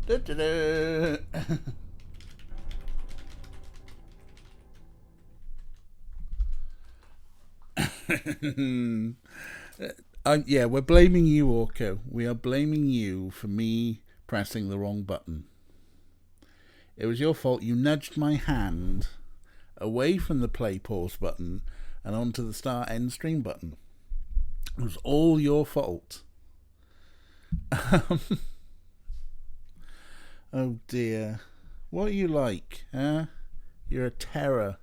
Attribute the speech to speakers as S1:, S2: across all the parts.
S1: Da-da-da. Yeah, we're blaming you, Orko. We are blaming you for me pressing the wrong button. It was your fault. You nudged my hand away from the play pause button and onto the start end stream button. It was all your fault. Oh dear. What are you like, huh? You're a terror.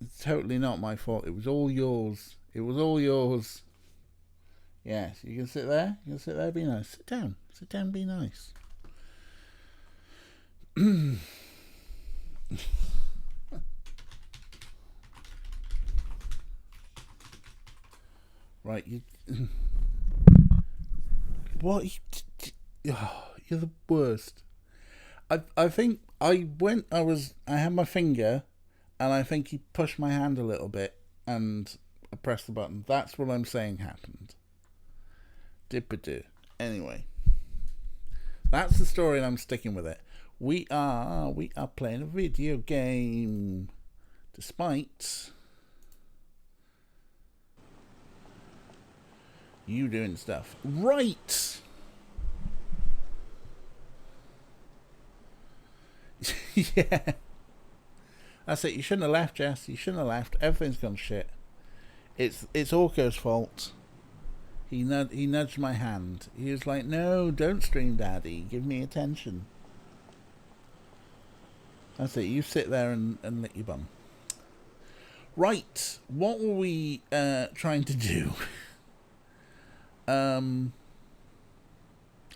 S1: It's totally not my fault. It was all yours. It was all yours. Yes, you can sit there. You can sit there, be nice. Sit down. Sit down, be nice. Right, you... What? You're the worst. I think I had my finger, and I think he pushed my hand a little bit, and I pressed the button. That's what I'm saying happened. Dippadoo. Anyway, that's the story, and I'm sticking with it. We are playing a video game, despite you doing stuff. Right. Yeah. That's it. You shouldn't have left, Jess. You shouldn't have left. Everything's gone shit. It's Orko's fault. He nudged my hand. He was like, "No, don't stream, Daddy. Give me attention." That's it. You sit there and lick your bum. Right. What were we trying to do?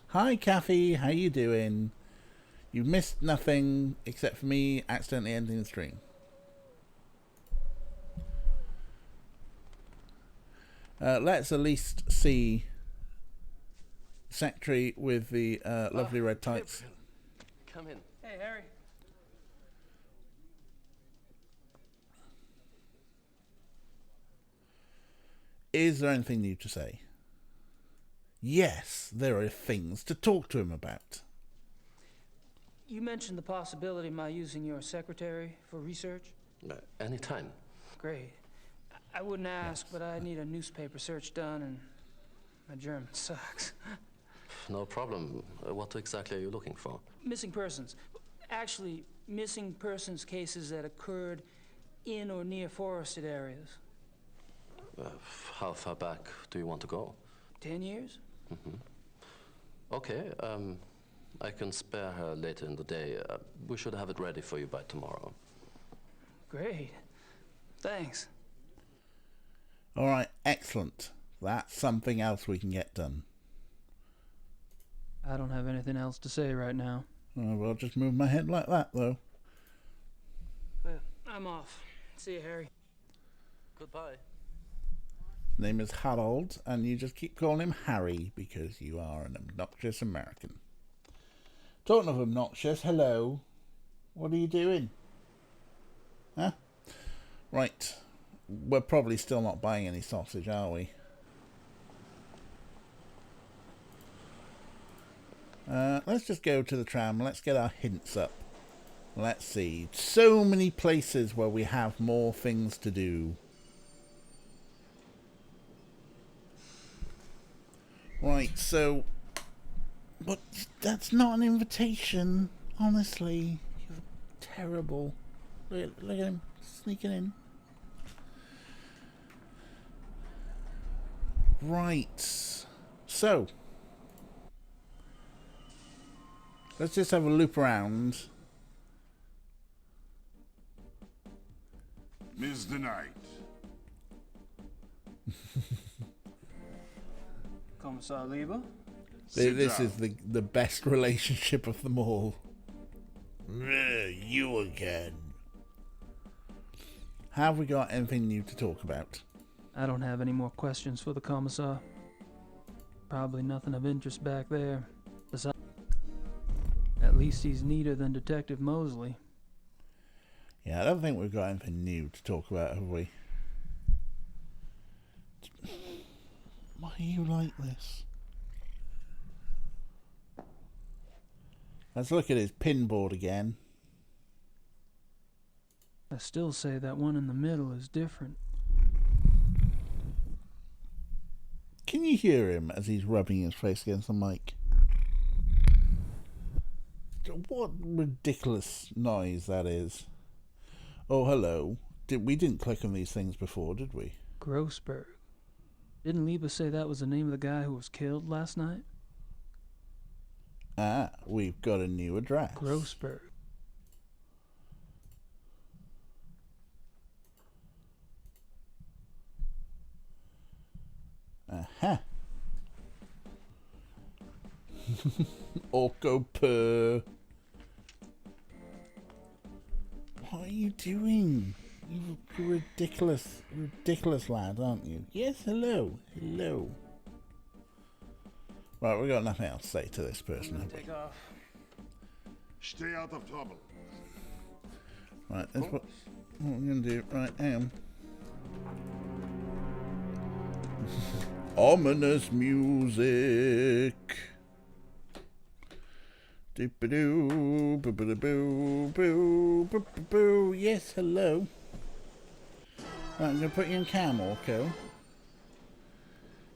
S1: Hi, Kathy. How you doing? You missed nothing except for me accidentally ending the stream. Let's at least see Secretary with the lovely red tights.
S2: Come in. Hey, Harry.
S1: Is there anything new to say? Yes, there are things to talk to him about.
S3: You mentioned the possibility of my using your secretary for research?
S2: Anytime.
S3: Great. I wouldn't ask, but I need a newspaper search done, and my German sucks.
S2: No problem. What exactly are you looking for?
S3: Missing persons. Actually, missing persons cases that occurred in or near forested areas.
S2: How far back do you want to go?
S3: 10 years?
S2: Mm-hmm. Okay, I can spare her later in the day. We should have it ready for you by tomorrow.
S3: Great. Thanks.
S1: All right, excellent. That's something else we can get done.
S3: I don't have anything else to say right now.
S1: Oh, well, just move my head like that, though.
S3: Well, I'm off. See you, Harry.
S2: Goodbye.
S1: His name is Harold, and you just keep calling him Harry because you are an obnoxious American. Talking of obnoxious, hello. What are you doing? Huh? Right. We're probably still not buying any sausage, are we? Let's just go to the tram. Let's get our hints up. Let's see. So many places where we have more things to do. Right, so... But that's not an invitation. Honestly. You're terrible. Look at him sneaking in. Right. So... let's just have a loop around.
S4: Mr. Knight.
S3: Kommissar Lieber?
S1: This is the best relationship of them all. You again. Have we got anything new to talk about?
S3: I don't have any more questions for the Commissar. Probably nothing of interest back there. Besides, at least he's neater than Detective Mosley.
S1: Yeah, I don't think we've got anything new to talk about, have we? Why are you like this? Let's look at his pinboard again.
S3: I still say that one in the middle is different.
S1: Can you hear him as he's rubbing his face against the mic? What ridiculous noise that is. Oh, hello. We didn't click on these things before, did we?
S3: Grossberg. Didn't Liba say that was the name of the guy who was killed last night?
S1: Ah, we've got a new address.
S3: Grossberg.
S1: Aha. Orko purr. What are you doing? You're ridiculous, ridiculous lad, aren't you? Yes, hello, hello. Right, we've got nothing else to say to this person, have we?
S3: Take off.
S4: Stay out of trouble.
S1: Right, that's what we're going to do. Right, hang on. Ominous music. Doop-a-doo, boop-a-da-boo, boo, boop-a-boo. Yes, hello. Right, I'm going to put you in cam, Orko.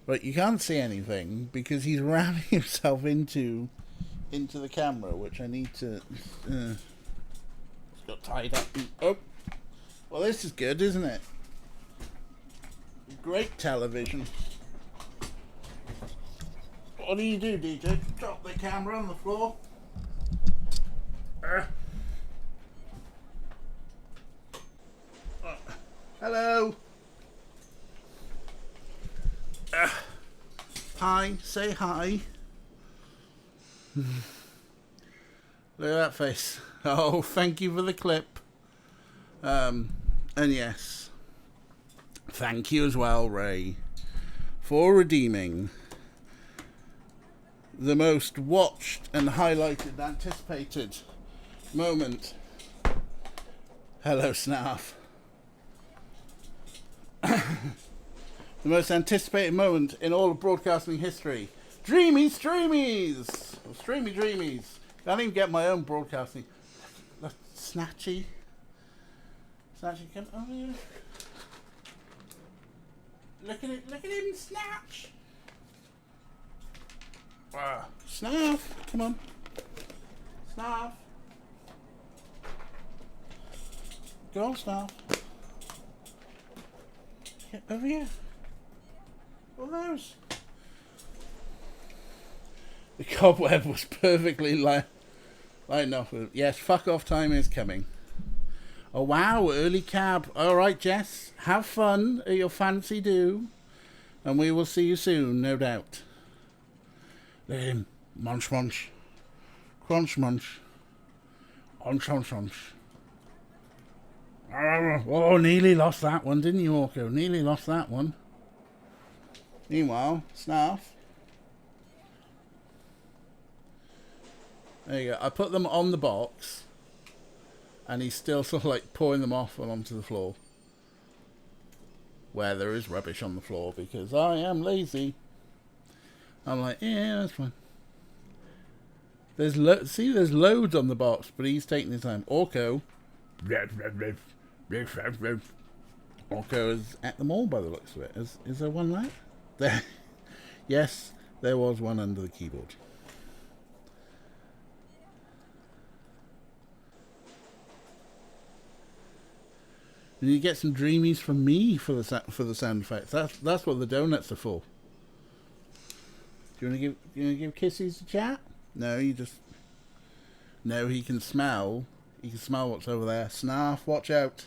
S1: Right, you can't see anything because he's ramming himself into the camera, which I need to... it's got tied up. Oh! Well, this is good, isn't it? Great television. What do you do, DJ? Drop the camera on the floor. Hello. Hi. Say hi. Look at that face. Oh, thank you for the clip. And yes, thank you as well, Ray, for redeeming the most watched and highlighted, anticipated moment. Hello, Snarf. The most anticipated moment in all of broadcasting history. Dreamy Streamies! Or Streamy Dreamies. Can't even get my own broadcasting. Look, Snatchy. Snatchy, come over here. Look at it, look at him, Snatch! Snarf, come on. Snarf. Go on, Snarf. Get over here. What are those? The cobweb was perfectly lined up. Yes, fuck off time is coming. Oh wow, early cab. Alright, Jess, have fun at your fancy do. And we will see you soon, no doubt. Look at him. Munch, munch. Crunch, munch. Unch, unch, unch. Oh, nearly lost that one, didn't you, Orko? Nearly lost that one. Meanwhile, Snarf. There you go. I put them on the box. And he's still sort of like pouring them off and onto the floor. Where there is rubbish on the floor because I am lazy. I'm like, yeah, that's fine. There's there's loads on the box, but he's taking his time. Orko. Orko is at the mall by the looks of it. Is there one left? There. Yes, there was one under the keyboard. And you get some dreamies from me for the sound effects. That's what the donuts are for. Do you want to give kisses to chat? No, you just. No, he can smell. He can smell what's over there. Snarf, watch out.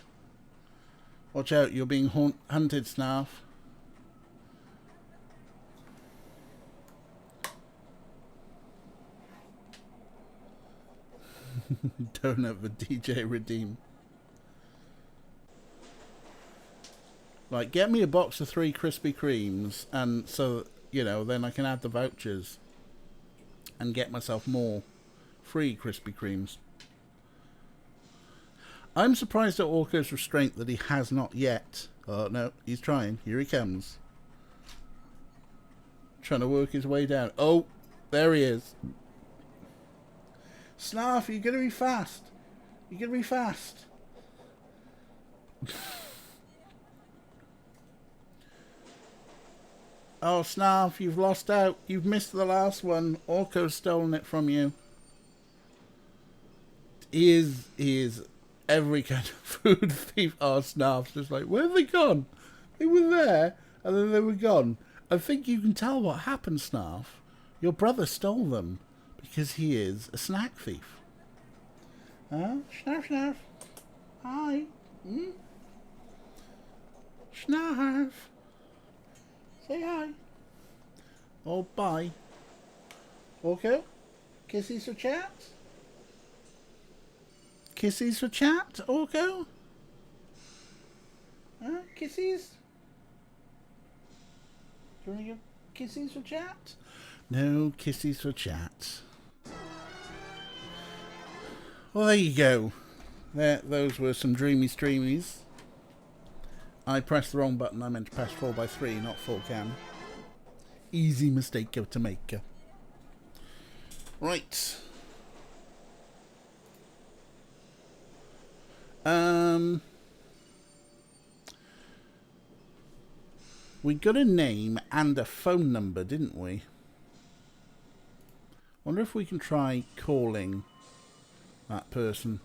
S1: Watch out, you're being hunted, Snarf. Donut for DJ Redeem. Like, get me a box of 3 Krispy Kremes, and so, you know, then I can add the vouchers and get myself more free Krispy Kremes. I'm surprised at Orko's restraint that he has not yet. Oh, no, he's trying. Here he comes. Trying to work his way down. Oh, there he is. Snarf, you're gonna be fast. You're gonna be fast. Oh, Snarf, you've lost out. You've missed the last one. Orko's stolen it from you. He is every kind of food thief. Oh, Snarf's just like, where have they gone? They were there, and then they were gone. I think you can tell what happened, Snarf. Your brother stole them, because he is a snack thief. Snarf, Snarf. Hi. Snarf. Say hi. Oh, bye. Okay. Kisses for chat. Kisses for chat, Orko? Kisses? Do you want to give kisses for chat? No kisses for chat. Well, there you go. Those were some dreamy streamies. I pressed the wrong button. I meant to press 4x3, not full cam. Easy mistake to make. Right. We got a name and a phone number, didn't we? Wonder if we can try calling that person.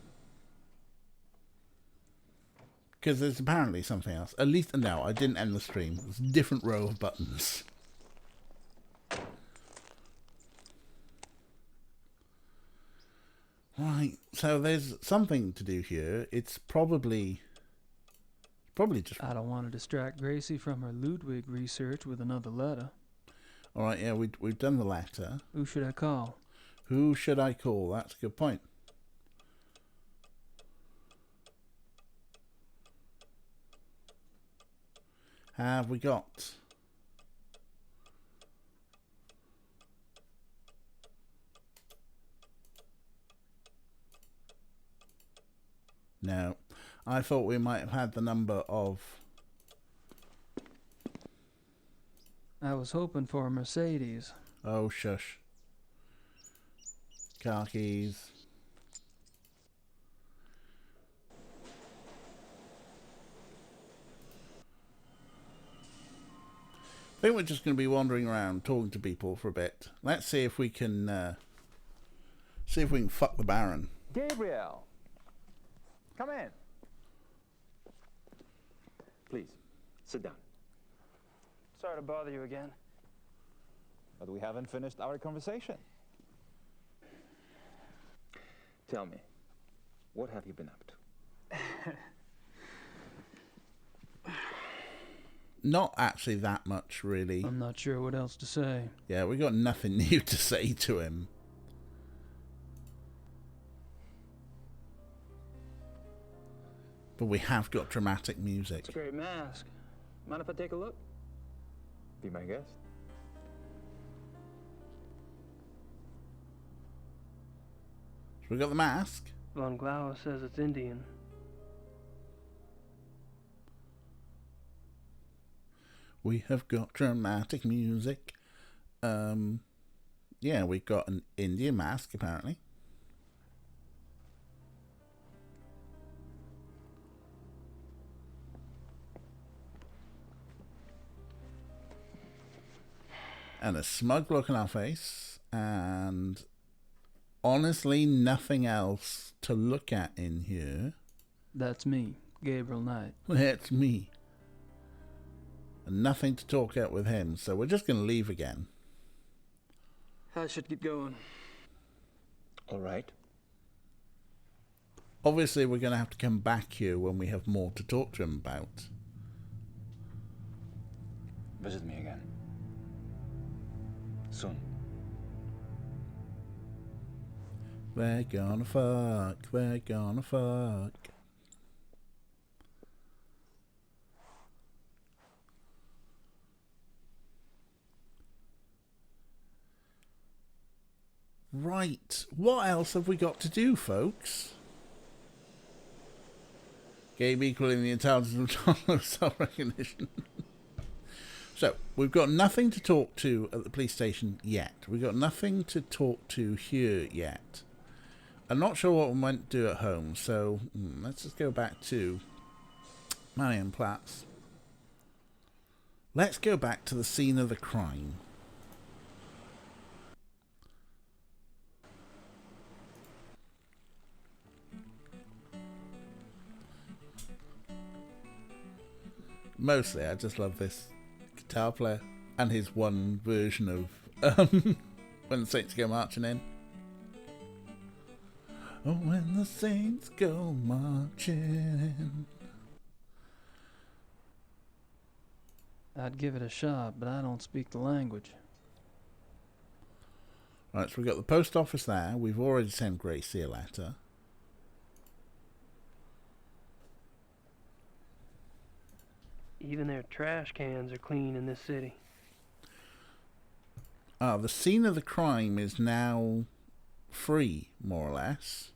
S1: Because there's apparently something else. At least, no, I didn't end the stream. It's a different row of buttons. Right, so there's something to do here. It's probably just...
S3: I don't want to distract Gracie from her Ludwig research with another letter.
S1: Alright, yeah, we've done the letter.
S3: Who should I call?
S1: Who should I call? That's a good point. Have we got... No. I thought we might have had the number of...
S3: I was hoping for a Mercedes.
S1: Oh, shush. Car keys. I think we're just going to be wandering around talking to people for a bit. Let's see if we can fuck the Baron.
S5: Gabriel, come in. Please, sit down.
S3: Sorry to bother you again.
S5: But we haven't finished our conversation. Tell me, what have you been up to?
S1: Not actually that much, really.
S3: I'm not sure what else to say.
S1: Yeah, we got nothing new to say to him. But we have got dramatic music.
S3: It's a great mask. Mind if I take a look?
S5: Be my guest.
S1: So we got the mask.
S3: Von Glauer says it's Indian.
S1: We have got dramatic music. Yeah, we've got an Indian mask, apparently. And a smug look on our face. And honestly, nothing else to look at in here.
S3: That's me, Gabriel Knight.
S1: That's me. And nothing to talk out with him, so we're just going to leave again.
S3: I should get going.
S5: All right.
S1: Obviously, we're going to have to come back here when we have more to talk to him about.
S5: Visit me again. Soon.
S1: We're gonna fuck. We're gonna fuck. Right, what else have we got to do, folks? Game equaling the intelligence of self-recognition. So, we've got nothing to talk to at the police station yet. We've got nothing to talk to here yet. I'm not sure what we might do at home, so let's just go back to Marienplatz. Let's go back to the scene of the crime. Mostly, I just love this guitar player and his one version of When the Saints Go Marching In. Oh, when the Saints go marching in.
S3: I'd give it a shot, but I don't speak the language.
S1: Right, so we've got the post office there. We've already sent Gracie a letter.
S6: Even their trash cans are clean in this city.
S1: The scene of the crime is now free, more or less.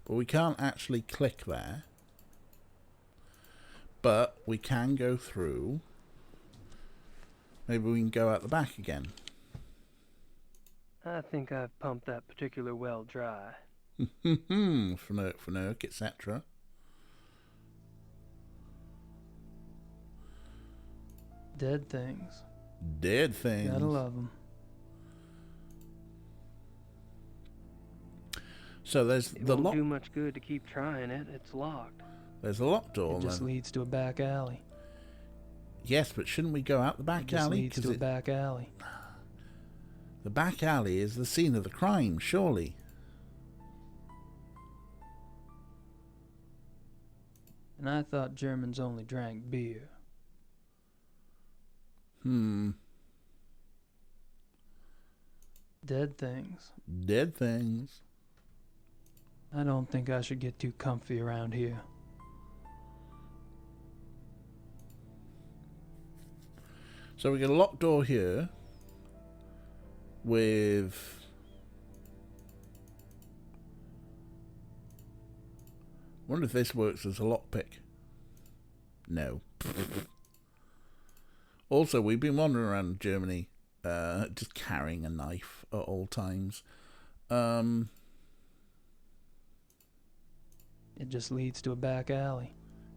S1: But we can't actually click there. But we can go through. Maybe we can go out the back again.
S6: I think I've pumped that particular well dry.
S1: Fnurk, etc.
S3: Dead things.
S1: Dead things.
S3: Gotta love them.
S1: So there's
S6: It
S1: the
S6: won't
S1: lock.
S6: do much good to keep trying it. It's locked.
S1: There's a locked door.
S3: It just
S1: then.
S3: leads to a back alley.
S1: Yes, but shouldn't we go out the
S3: It
S1: back
S3: just
S1: alley?
S3: leads to a back alley.
S1: The back alley is the scene of the crime, surely.
S3: And I thought Germans only drank beer. Dead things.
S1: Dead things.
S3: I don't think I should get too comfy around here.
S1: So we got a locked door here with wonder if this works as a lockpick. No. Also, we've been wandering around Germany just carrying a knife at all times.
S3: It just leads to a back alley.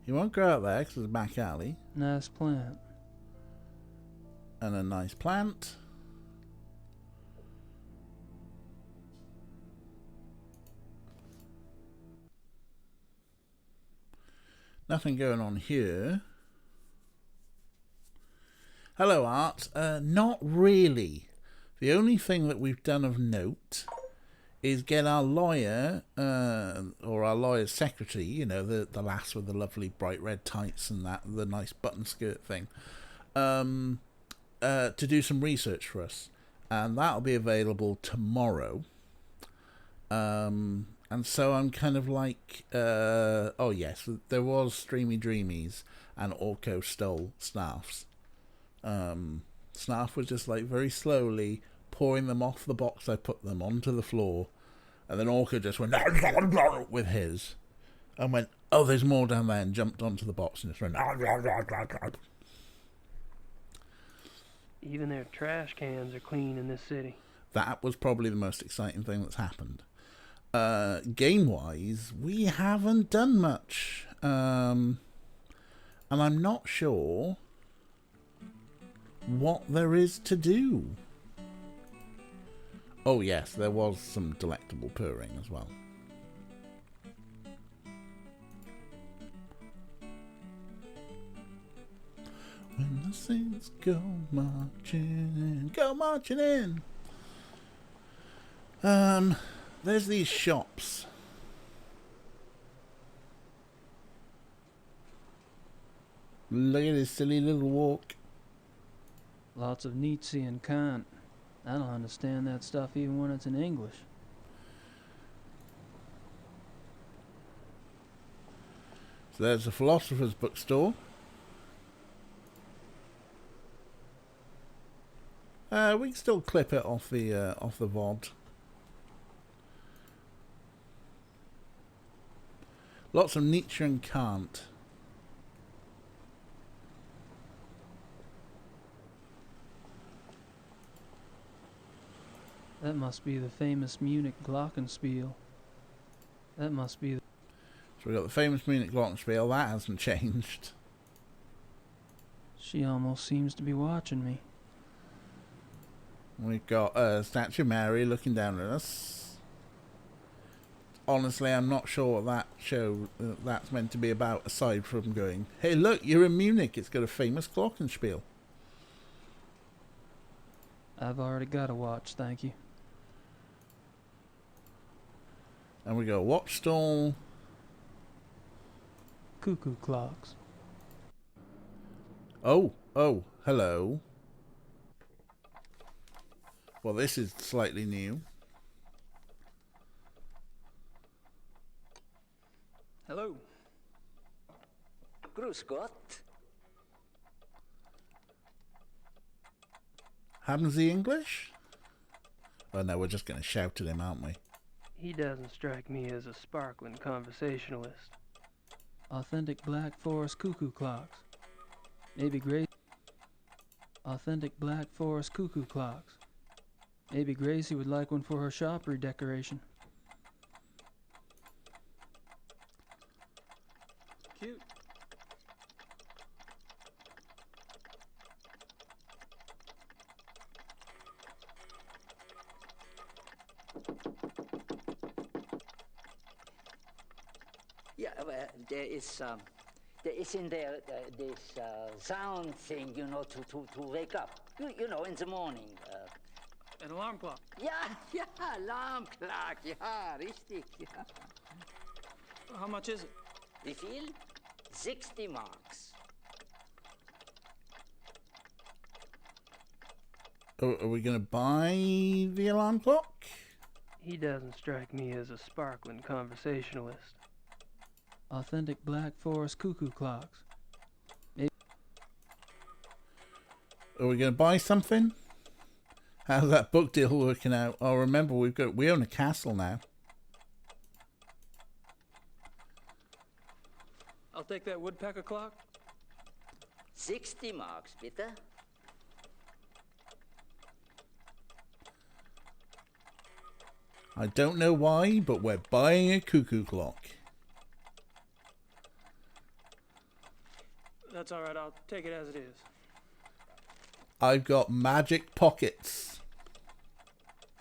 S1: You won't go out there because there's a back alley
S3: Nice plant.
S1: and a nice plant. Nothing going on here. Hello, Art. Not really. The only thing that we've done of note is get our lawyer, or our lawyer's secretary, you know, the lass with the lovely bright red tights and the nice button skirt thing, to do some research for us. And that'll be available tomorrow. And so I'm kind of like, oh yes, there was Streamy Dreamies and Orko stole Snarfs. Snarf was just like very slowly pouring them off the box I put them onto the floor, and then Orko just went with his and went, oh, there's more down there, and jumped onto the box and just went.
S6: Even their trash cans are clean in this city.
S1: That was probably the most exciting thing that's happened. Game-wise, we haven't done much. And I'm not sure what there is to do. Oh yes, there was some delectable purring as well. When the saints go marching in. There's these shops. Look at this silly little walk.
S3: Lots of Nietzsche and Kant. I don't understand that stuff even when it's in English.
S1: So there's a philosopher's bookstore. We can still clip it off the VOD. Lots of Nietzsche and Kant.
S3: That must be the famous Munich Glockenspiel. That must be.
S1: So we got the famous Munich Glockenspiel. That hasn't changed.
S3: She almost seems to be watching me.
S1: We've got Statue of Mary looking down at us. Honestly, I'm not sure what that show that's meant to be about, aside from going, hey, look, you're in Munich. It's got a famous Glockenspiel.
S3: I've already got a watch, thank you.
S1: And we got a watch stall.
S3: Cuckoo clocks.
S1: Oh, hello. Well, this is slightly new.
S3: Hello.
S7: Grüß Gott.
S1: Happens the English? Oh no, we're just going to shout at him, aren't we?
S6: He doesn't strike me as a sparkling conversationalist.
S3: Authentic Black Forest cuckoo clocks. Maybe Gracie. Authentic Black Forest cuckoo clocks. Maybe Gracie would like one for her shop redecoration. Cute.
S7: Yeah, well, there is in there this sound thing, you know, to wake up. You know, in the morning.
S3: An alarm clock.
S7: Ja, alarm clock, ja, richtig, ja.
S3: How much is it?
S7: Wie viel? 60 marks.
S1: Are we going to buy the alarm clock?
S6: He doesn't strike me as a sparkling conversationalist.
S3: Authentic Black Forest cuckoo clocks.
S1: Are we going to buy something? How's that book deal working out? Oh, remember, we own a castle now.
S3: I'll take that woodpecker clock.
S7: 60 marks, bitte.
S1: I don't know why, but we're buying a cuckoo clock.
S3: That's all right. I'll take it as it is.
S1: I've got magic pockets.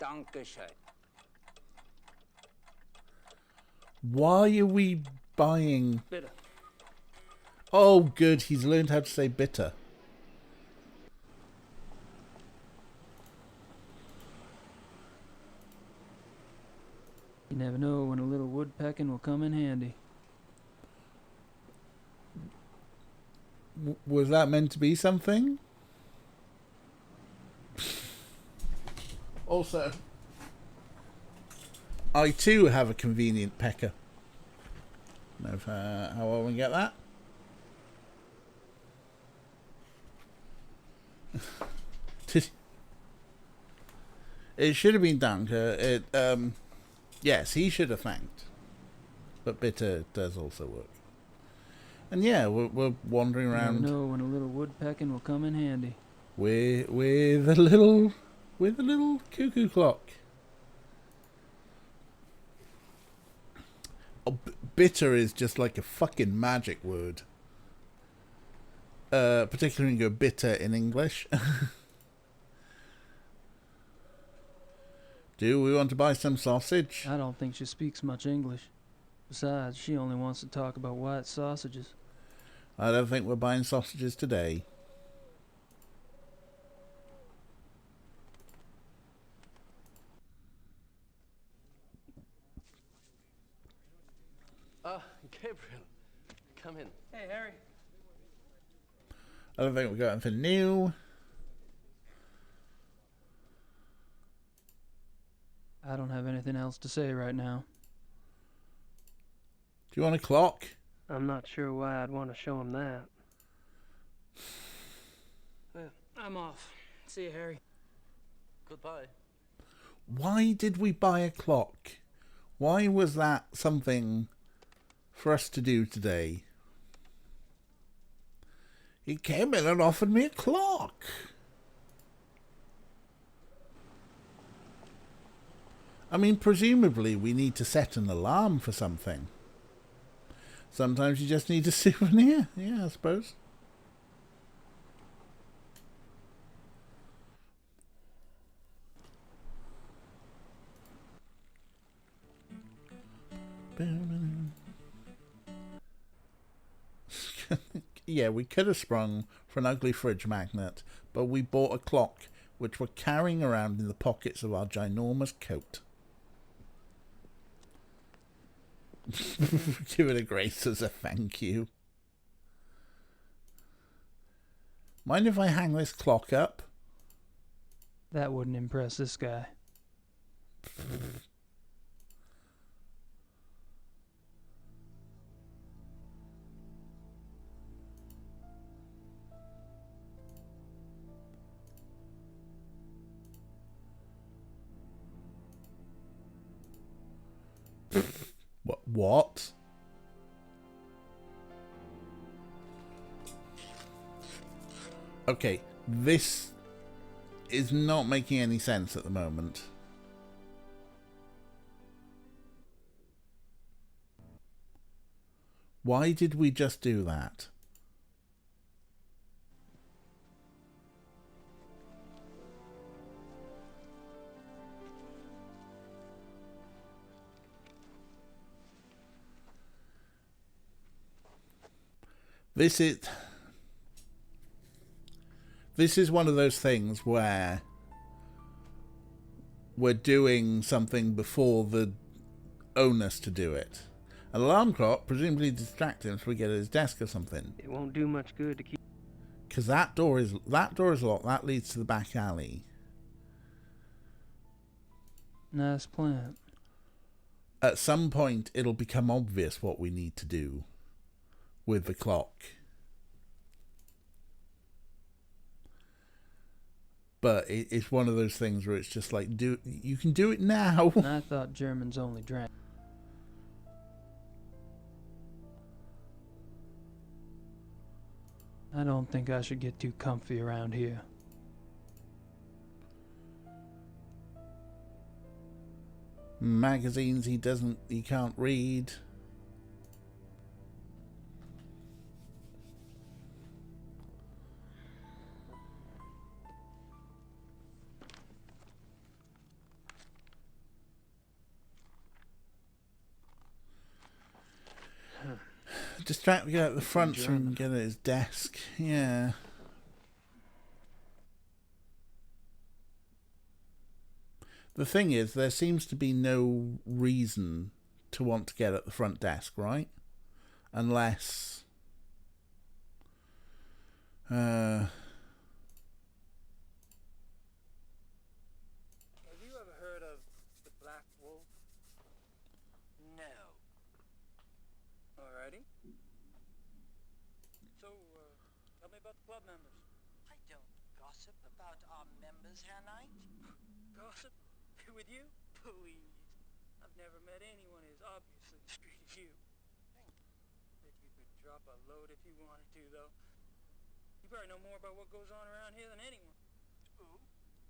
S7: Dankeschön.
S1: Why are we buying...
S3: Bitter.
S1: Oh, good. He's learned how to say bitter.
S3: You never know when a little woodpecking will come in handy.
S1: Was that meant to be something? Also, I too have a convenient pecker. Know if, how well we can get that. It should have been Danke. Yes, he should have thanked. But bitter does also work. And yeah, we're wandering around.
S3: You never know when a little woodpecking will come in handy.
S1: With a little cuckoo clock. Oh, bitter is just like a fucking magic word. Particularly when you go bitter in English. Do we want to buy some sausage?
S3: I don't think she speaks much English. Besides, she only wants to talk about white sausages.
S1: I don't think we're buying sausages today.
S2: Gabriel, come in.
S3: Hey, Harry.
S1: I don't think we've got anything new.
S3: I don't have anything else to say right now.
S1: Do you want a clock?
S6: I'm not sure why I'd want to show him that.
S3: I'm off. See you, Harry.
S2: Goodbye.
S1: Why did we buy a clock? Why was that something for us to do today? He came in and offered me a clock. I mean, presumably we need to set an alarm for something. Sometimes you just need a souvenir. Yeah, I suppose. Yeah, we could have sprung for an ugly fridge magnet, but we bought a clock which we're carrying around in the pockets of our ginormous coat. Give it a grace as a thank you. Mind if I hang this clock up?
S3: That wouldn't impress this guy.
S1: What? Okay, this is not making any sense at the moment. Why did we just do that? This is one of those things where we're doing something before the onus to do it. An alarm clock presumably distract him so we get at his desk or something.
S6: It won't do much good to keep...
S1: Because that door is locked. That leads to the back alley.
S3: Nice plant.
S1: At some point, it'll become obvious what we need to do with the clock. But it's one of those things where it's just like, you can do it now.
S3: And I thought Germans only drank. I don't think I should get too comfy around here.
S1: Magazines he can't read. Distract me at the front so we can get at his desk. Yeah. The thing is, there seems to be no reason to want to get at the front desk, right? Unless...
S6: Have you ever heard of the Black Wolf?
S7: No.
S6: Alrighty. So, tell me about the club members.
S7: I don't gossip about our members, Herr Knight.
S6: Gossip? With you? Please. I've never met anyone as obviously discreet as you. Bet you could drop a load if you wanted to, though. You probably know more about what goes on around here than anyone.
S7: Ooh,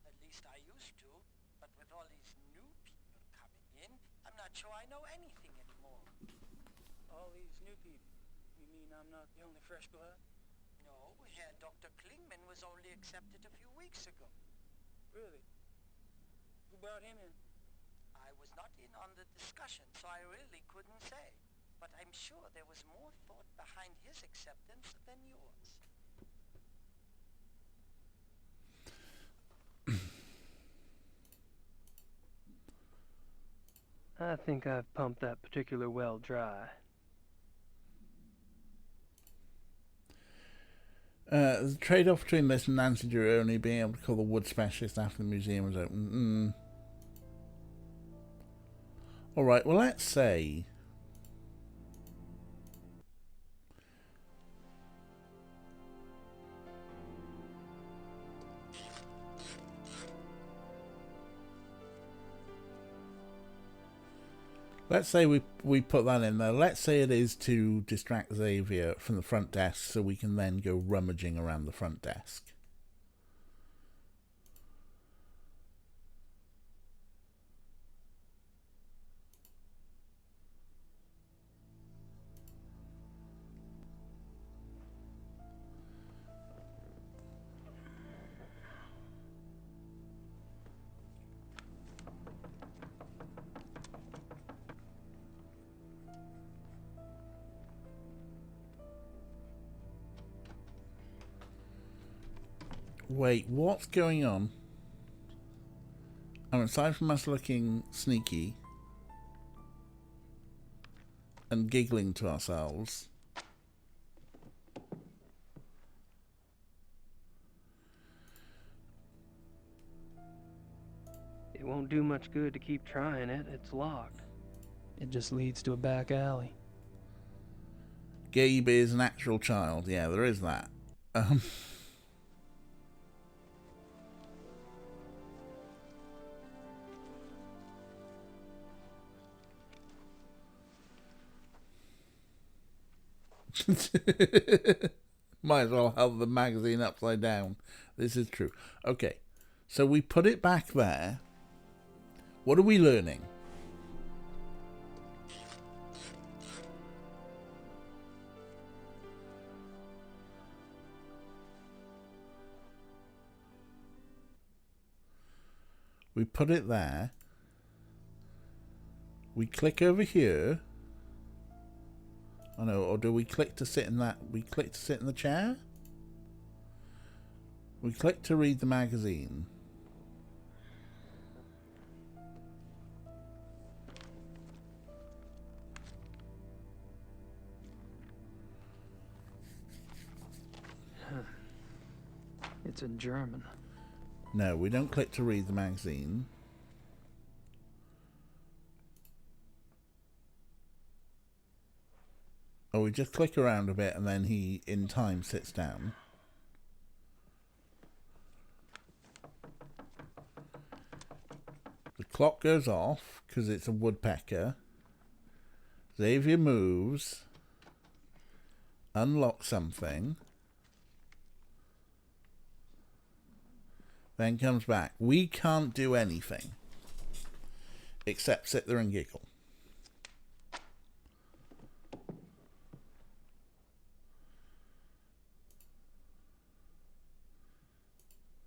S7: at least I used to. But with all these new people coming in, I'm not sure I know anything anymore.
S6: All these new people. You mean I'm not the only fresh blood?
S7: No, Herr Dr. Klingman was only accepted a few weeks ago.
S6: Really? Who brought him in?
S7: I was not in on the discussion, so I really couldn't say. But I'm sure there was more thought behind his acceptance than yours.
S6: I think I've pumped that particular well dry.
S1: The trade-off between this and Nancy Drew only being able to call the wood specialist after the museum was open. Alright, well, let's say... Let's say we put that in there. Let's say it is to distract Xavier from the front desk so we can then go rummaging around the front desk. Wait, what's going on? And aside from us looking sneaky and giggling to ourselves,
S8: It won't do much good to keep trying it. It's locked.
S3: It just leads to a back alley.
S1: Gabe is an actual child. Yeah, there is that. Might as well have the magazine upside down. This is true. Okay, so we put it back there. What are we learning? We put it there. We click over here. Oh no, or do we click to sit in that? We click to sit in the chair? We click to read the magazine.
S3: It's in German.
S1: No, we don't click to read the magazine. Oh, we just click around a bit and then he, in time, sits down. The clock goes off because it's a woodpecker. Xavier moves. Unlocks something. Then comes back. We can't do anything except sit there and giggle.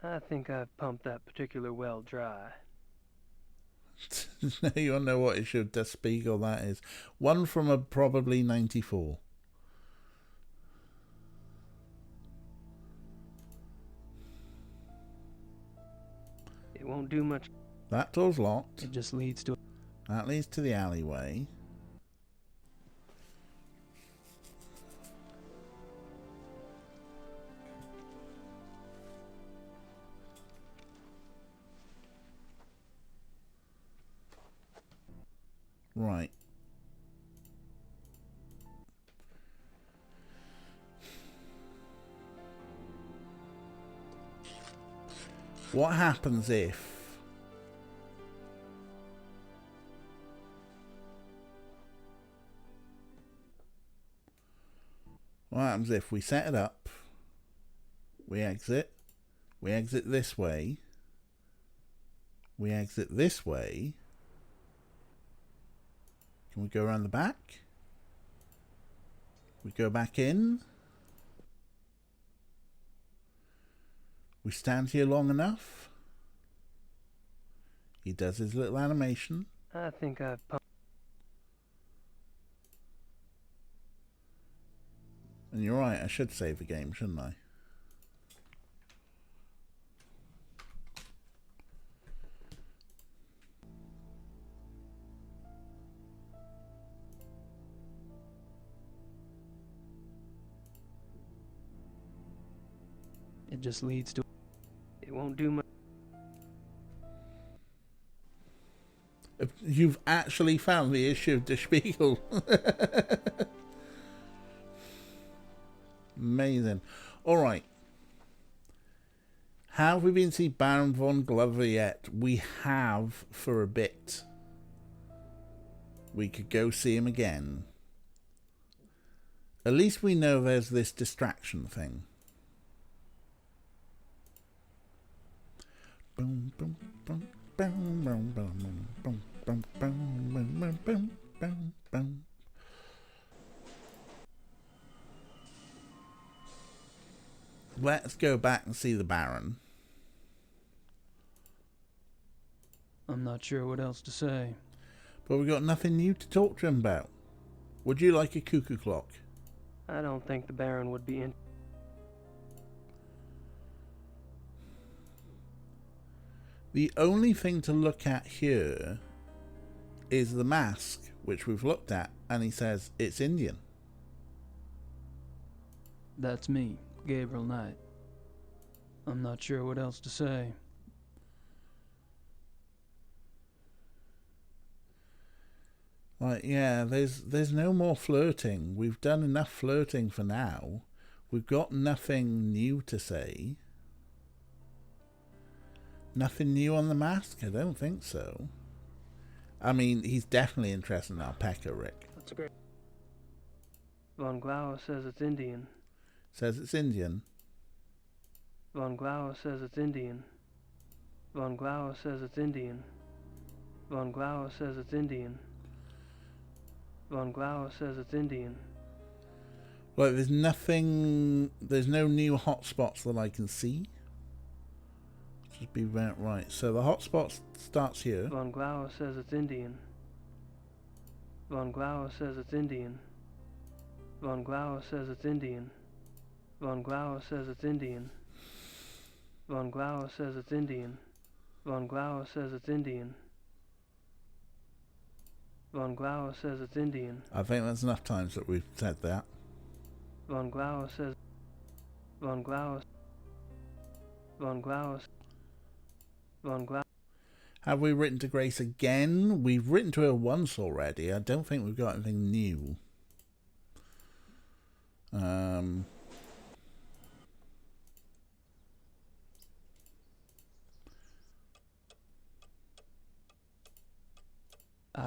S8: I think I've pumped that particular well dry.
S1: Now you want to know what issue of Der Spiegel that is. One from a probably 94.
S8: It won't do much.
S1: That door's locked.
S3: It just leads to...
S1: That leads to the alleyway. Right. What happens if... What happens if we set it up, we exit this way, we exit this way, can we go around the back? We go back in, we stand here long enough, he does his little animation.
S8: I think I've pumped.
S1: And you're right, I should save the game, shouldn't I?
S3: It just leads to...
S8: It won't do much.
S1: You've actually found the issue of Der Spiegel. Amazing. Alright. Have we been to see Baron von Glover yet? We have for a bit. We could go see him again. At least we know there's this distraction thing. Boom, boom, boom, boom, boom, boom, boom, boom, boom, boom, boom, boom. Let's go back and see the Baron.
S3: I'm not sure what else to say.
S1: But we've got nothing new to talk to him about. Would you like a cuckoo clock?
S8: I don't think the Baron would be in.
S1: The only thing to look at here is the mask, which we've looked at, and he says it's Indian.
S3: That's me, Gabriel Knight. I'm not sure what else to say.
S1: Like, yeah, there's no more flirting. We've done enough flirting for now. We've got nothing new to say. Nothing new on the mask? I don't think so. I mean, he's definitely interested in alpaca, Rick.
S8: That's great. Von Glauer says it's Indian.
S1: Says it's Indian.
S8: Von Glauer says it's Indian. Von Glauer says it's Indian. Von Glauer says it's Indian. Von Glauer says it's Indian.
S1: Well, there's nothing... There's no new hotspots that I can see. Just be right. So the hotspot starts here.
S8: Von Glauer says it's Indian. Von Glauer says it's Indian. Von Glauer says it's Indian. Von Glauer says it's Indian. Von Glauer says it's Indian. Von Glauer says it's Indian. Von Glauer says it's Indian.
S1: I think that's enough times that we've said that.
S8: Von Glauer says... Von Glauer... Von Glauer... Von Glauer...
S1: Have we written to Grace again? We've written to her once already. I don't think we've got anything new.
S3: I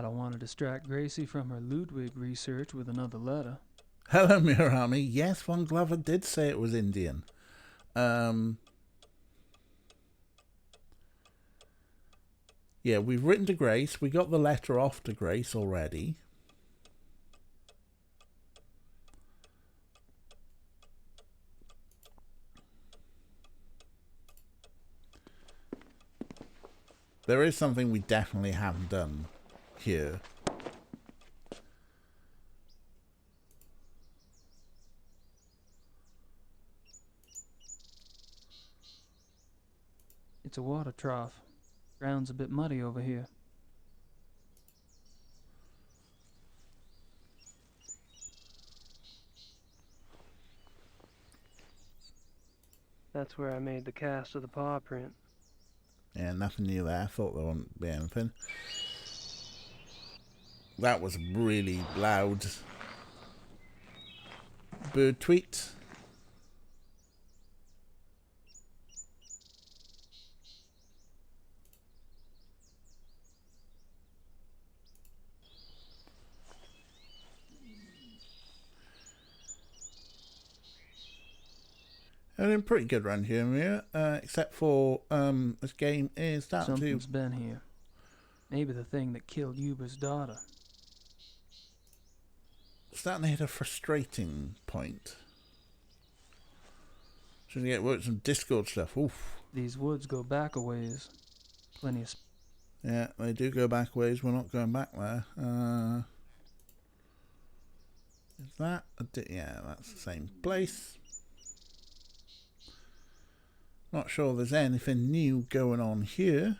S3: don't want to distract Gracie from her Ludwig research with another letter.
S1: Hello, Mirami. Yes, Von Glover did say it was Indian. Yeah, we've written to Grace. We got the letter off to Grace already. There is something we definitely haven't done here.
S3: It's a water trough. Ground's a bit muddy over here.
S8: That's where I made the cast of the paw print.
S1: Yeah, nothing new there. I thought there wouldn't be anything. That was a really loud bird tweet. Having a pretty good run here, except for this game is starting
S3: Something's been here. Maybe the thing that killed Yuba's daughter.
S1: starting to hit a frustrating point. Should get work some Discord stuff. Oof.
S3: These woods go back a ways. Plenty of...
S1: Yeah, they do go back ways. We're not going back there. Is that yeah, that's the same place. Not sure there's anything new going on here.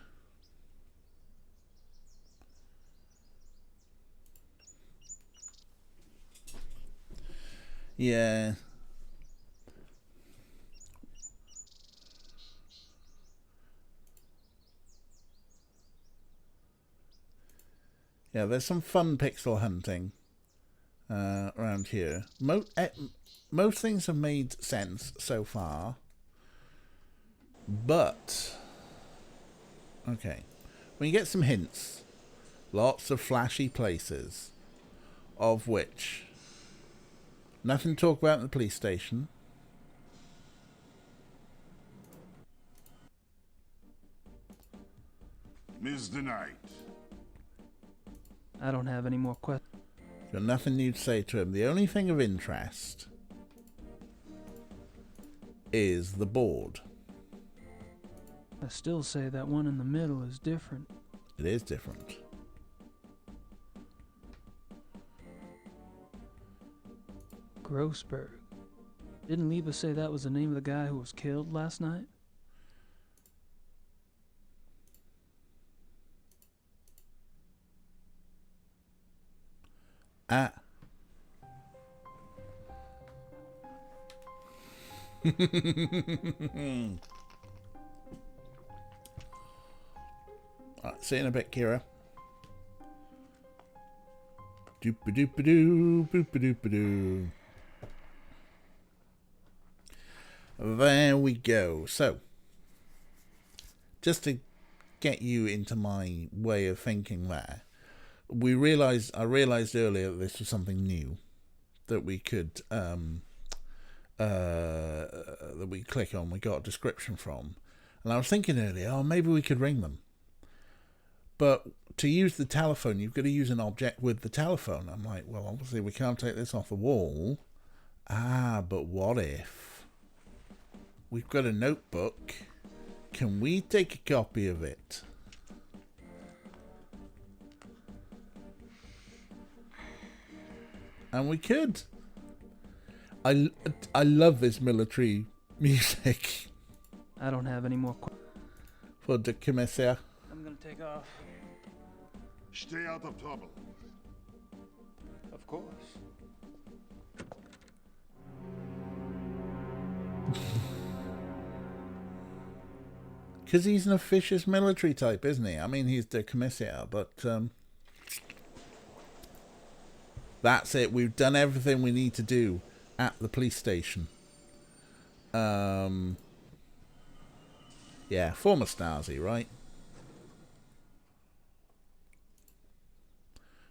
S1: Yeah. Yeah, there's some fun pixel hunting around here. Most things have made sense so far. But, okay, we can get some hints. Lots of flashy places, of which nothing to talk about in the police station.
S4: Mr. Knight.
S3: I don't have any more questions.
S1: Got nothing new to say to him. The only thing of interest is the board.
S3: I still say that one in the middle is different.
S1: It is different.
S3: Grossberg. Didn't Liba say that was the name of the guy who was killed last night?
S1: Ah. Alright, see you in a bit, Kira. Doop-a-doop-a-doo, boop-a-doop-a-doo. There we go. So, just to get you into my way of thinking there, I realized earlier that this was something new that we could that we click on. We got a description from, and I was thinking earlier, oh, maybe we could ring them. But to use the telephone, you've got to use an object with the telephone. I'm like, well, obviously we can't take this off the wall. Ah, but what if we've got a notebook? Can we take a copy of it? And we could. I love this military music.
S3: I don't have any more
S1: For the Commissaire.
S3: I'm gonna take off.
S4: Stay out of trouble.
S3: Of course.
S1: Because he's an officious military type, isn't he? I mean, he's the Commissaire, but that's it. We've done everything we need to do at the police station. Yeah, former Stasi, right?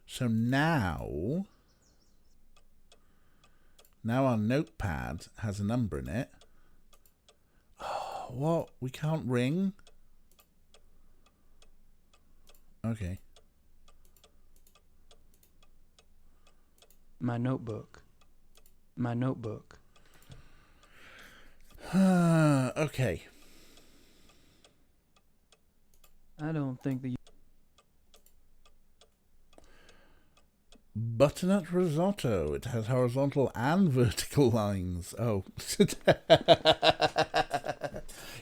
S1: So now our notepad has a number in it. Oh, what? We can't ring? Okay.
S3: My notebook. My notebook.
S1: Okay.
S3: I don't think the
S1: Butternut risotto. It has horizontal and vertical lines. Oh.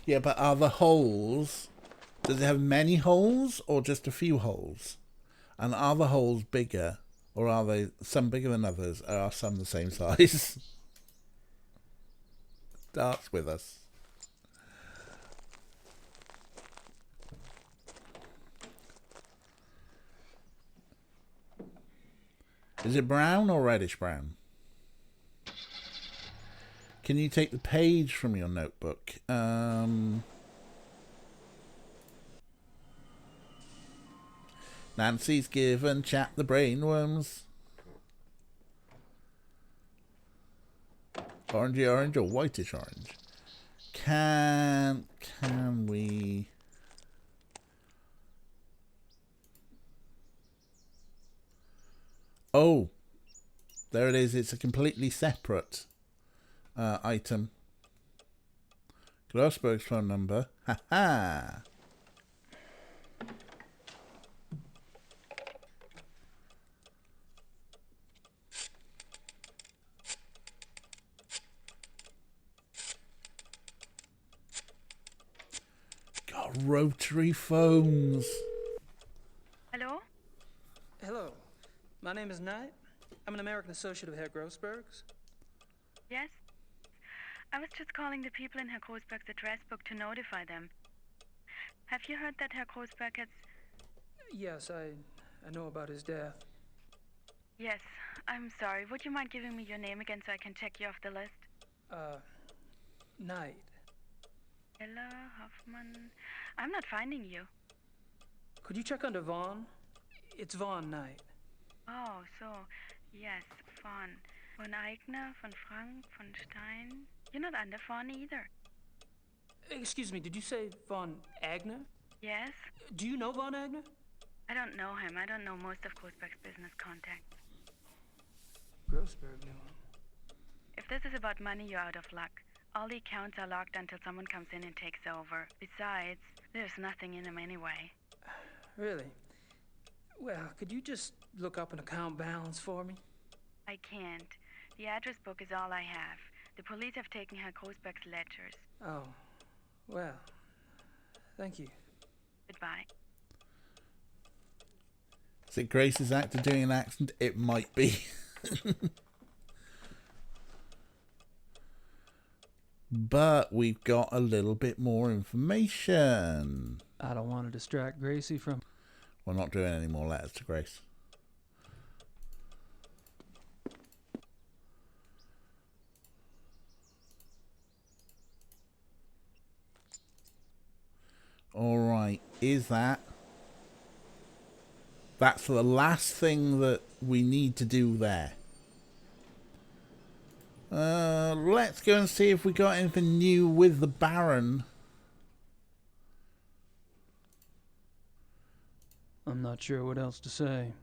S1: Yeah, but are the holes... Does it have many holes or just a few holes? And are the holes bigger? Or are they some bigger than others? Or are some the same size? Darts with us. Is it brown or reddish brown? Can you take the page from your notebook? Nancy's given chat the brainworms. Orangey orange or whitish orange? Can we... Oh, there it is. It's a completely separate item. Grossberg's phone number. Ha ha. Got rotary phones.
S6: Hello?
S3: Hello. My name is Knight. I'm an American associate of Herr Grossberg's.
S6: Yes? I was just calling the people in Herr Großberg's address book to notify them. Have you heard that Herr Großberg has...
S3: Yes, I know about his death.
S6: Yes, I'm sorry. Would you mind giving me your name again so I can check you off the list?
S3: Knight.
S6: Ella Hoffman... I'm not finding you.
S3: Could you check under Vaughn? It's Vaughn Knight.
S6: Oh, so... Yes, Von. Von Eigner, von Frank, von Stein... You're not under Vaughn either.
S3: Excuse me, did you say Von Agner?
S6: Yes?
S3: Do you know Von Agner?
S6: I don't know him. I don't know most of Großberg's business contacts.
S3: Grossberg knew him.
S6: If this is about money, you're out of luck. All the accounts are locked until someone comes in and takes over. Besides, there's nothing in them anyway.
S3: Really? Well, could you just look up an account balance for me?
S6: I can't. The address book is all I have. The police have taken Herr Großberg's ledgers.
S3: Oh, well, thank you.
S6: Goodbye.
S1: Is it Grace's actor doing an accent? It might be. But we've got a little bit more information.
S3: I don't want to distract Gracie from...
S1: We're not doing any more letters to Grace. Alright, is that... That's the last thing that we need to do there. Let's go and see if we got anything new with the Baron.
S3: I'm not sure what else to say.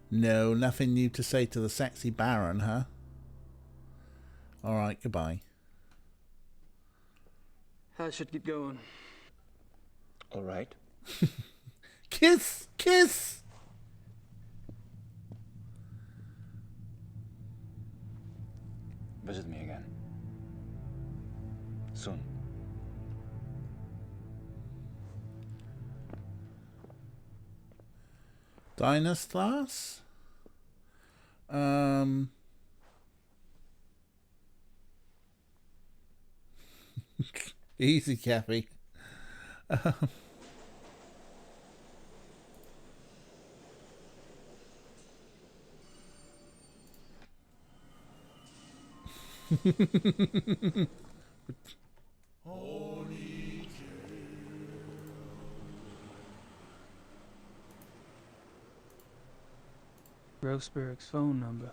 S1: No, nothing new to say to the sexy Baron, huh? Alright, goodbye.
S3: I should get going.
S5: All right.
S1: Kiss! Kiss!
S5: Visit me again. Soon.
S1: Dynastas? Easy, Kathy.
S3: Grossberg's phone number.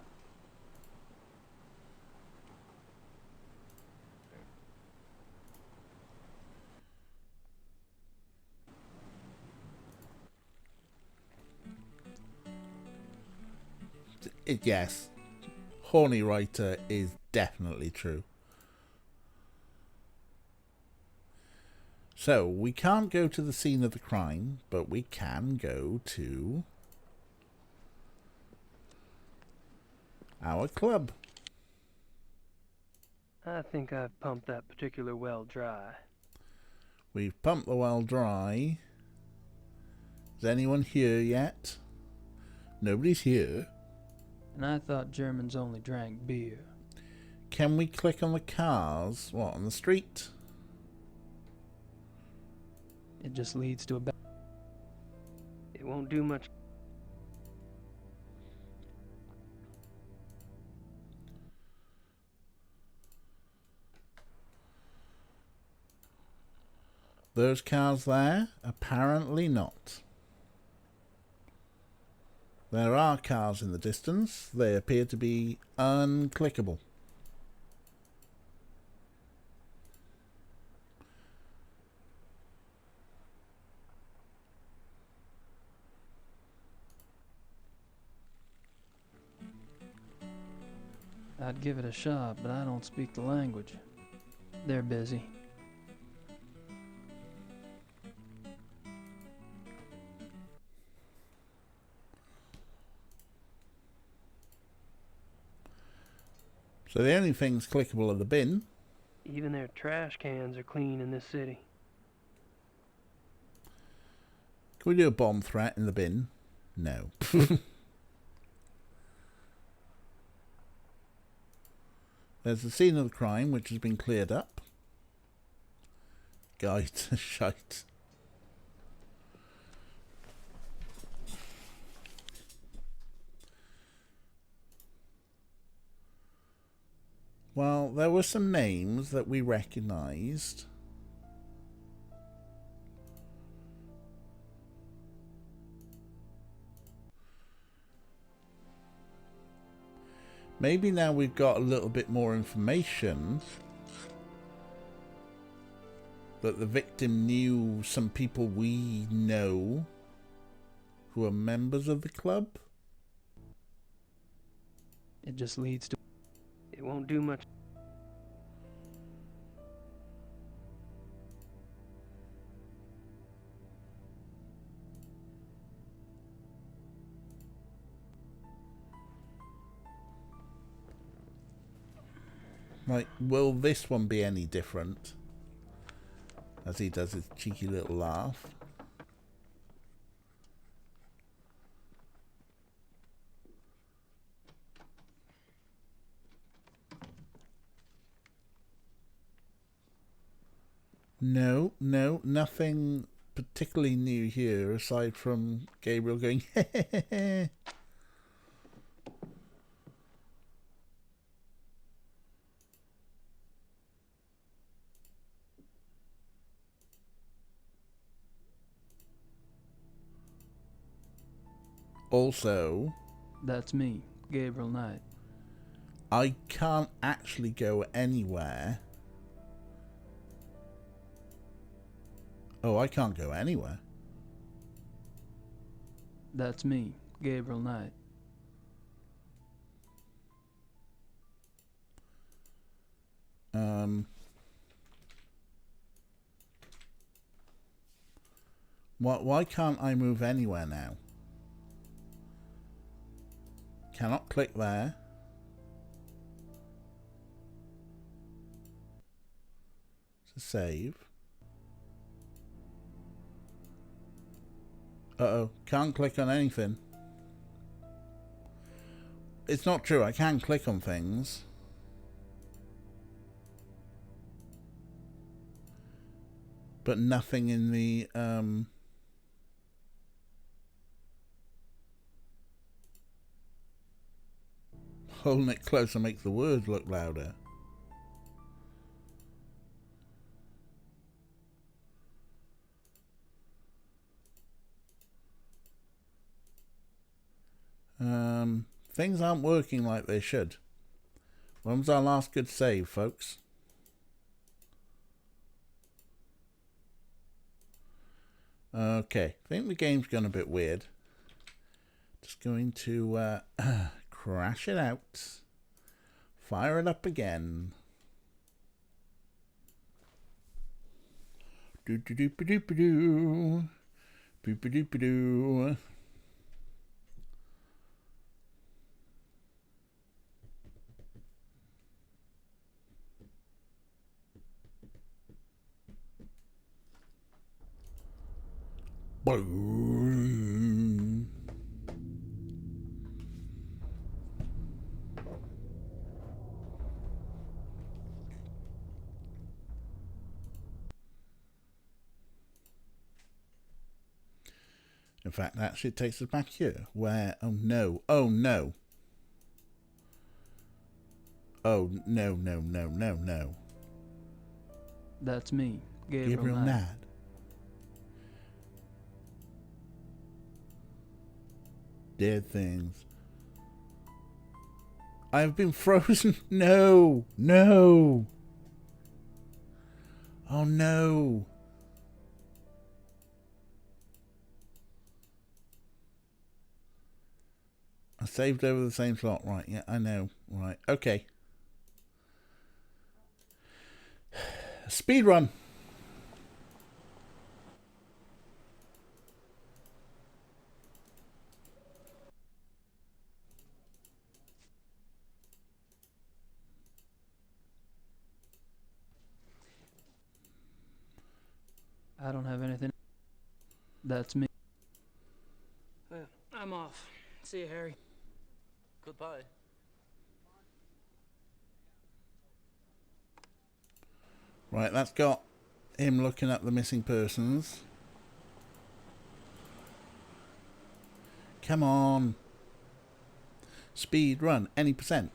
S1: Yes. Horny writer is definitely true. So, we can't go to the scene of the crime, but we can go to our club.
S8: I think I've pumped that particular well dry.
S1: We've pumped the well dry. Is anyone here yet? Nobody's here.
S3: And I thought Germans only drank beer.
S1: Can we click on the cars? What, on the street?
S3: It just leads to a back.
S8: It won't do much.
S1: Those cars there? Apparently not. There are cars in the distance. They appear to be unclickable.
S3: I'd give it a shot, but I don't speak the language. They're busy.
S1: So the only things clickable are the bin.
S8: Even their trash cans are clean in this city.
S1: Can we do a bomb threat in the bin? No. There's the scene of the crime, which has been cleared up. Guide to shite. Well, there were some names that we recognised. Maybe now we've got a little bit more information that the victim knew some people we know who are members of the club.
S3: It just leads to...
S8: It won't do much.
S1: Like, will this one be any different? As he does his cheeky little laugh. No, nothing particularly new here aside from Gabriel going, Also,
S3: That's me, Gabriel Knight.
S1: I can't actually go anywhere. Oh, I can't go anywhere.
S3: That's me, Gabriel Knight.
S1: Why can't I move anywhere now? Cannot click there. To save. Uh-oh, can't click on anything. It's not true, I can click on things. But nothing in the, holding it closer makes the words look louder. Things aren't working like they should. When was our last good save, folks? Okay, I think the game's gone a bit weird. Just going to crash it out. Fire it up again. Do-do-do-do-do-do. Boop-a-doop-a-doo. Boom. In fact, that actually takes us back here, where, oh no, oh no. Oh, no, no, no, no, no.
S3: That's me, Gabriel Knight.
S1: Knight. Dead things. I've been frozen. No, no. Oh no. I saved over the same slot. Right, yeah, I know. Right, okay. Speed run.
S3: I don't have anything. That's me.
S6: I'm off. See you, Harry.
S2: Goodbye.
S1: Right, that's got him looking at the missing persons. Come on. Speed run, any percent.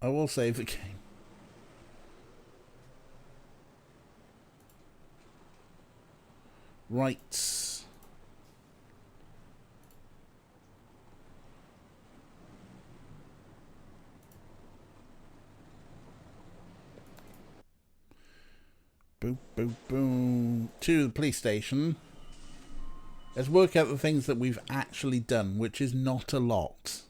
S1: I will save the game. Right. Boom, boom, boom. To the police station. Let's work out the things that we've actually done, which is not a lot.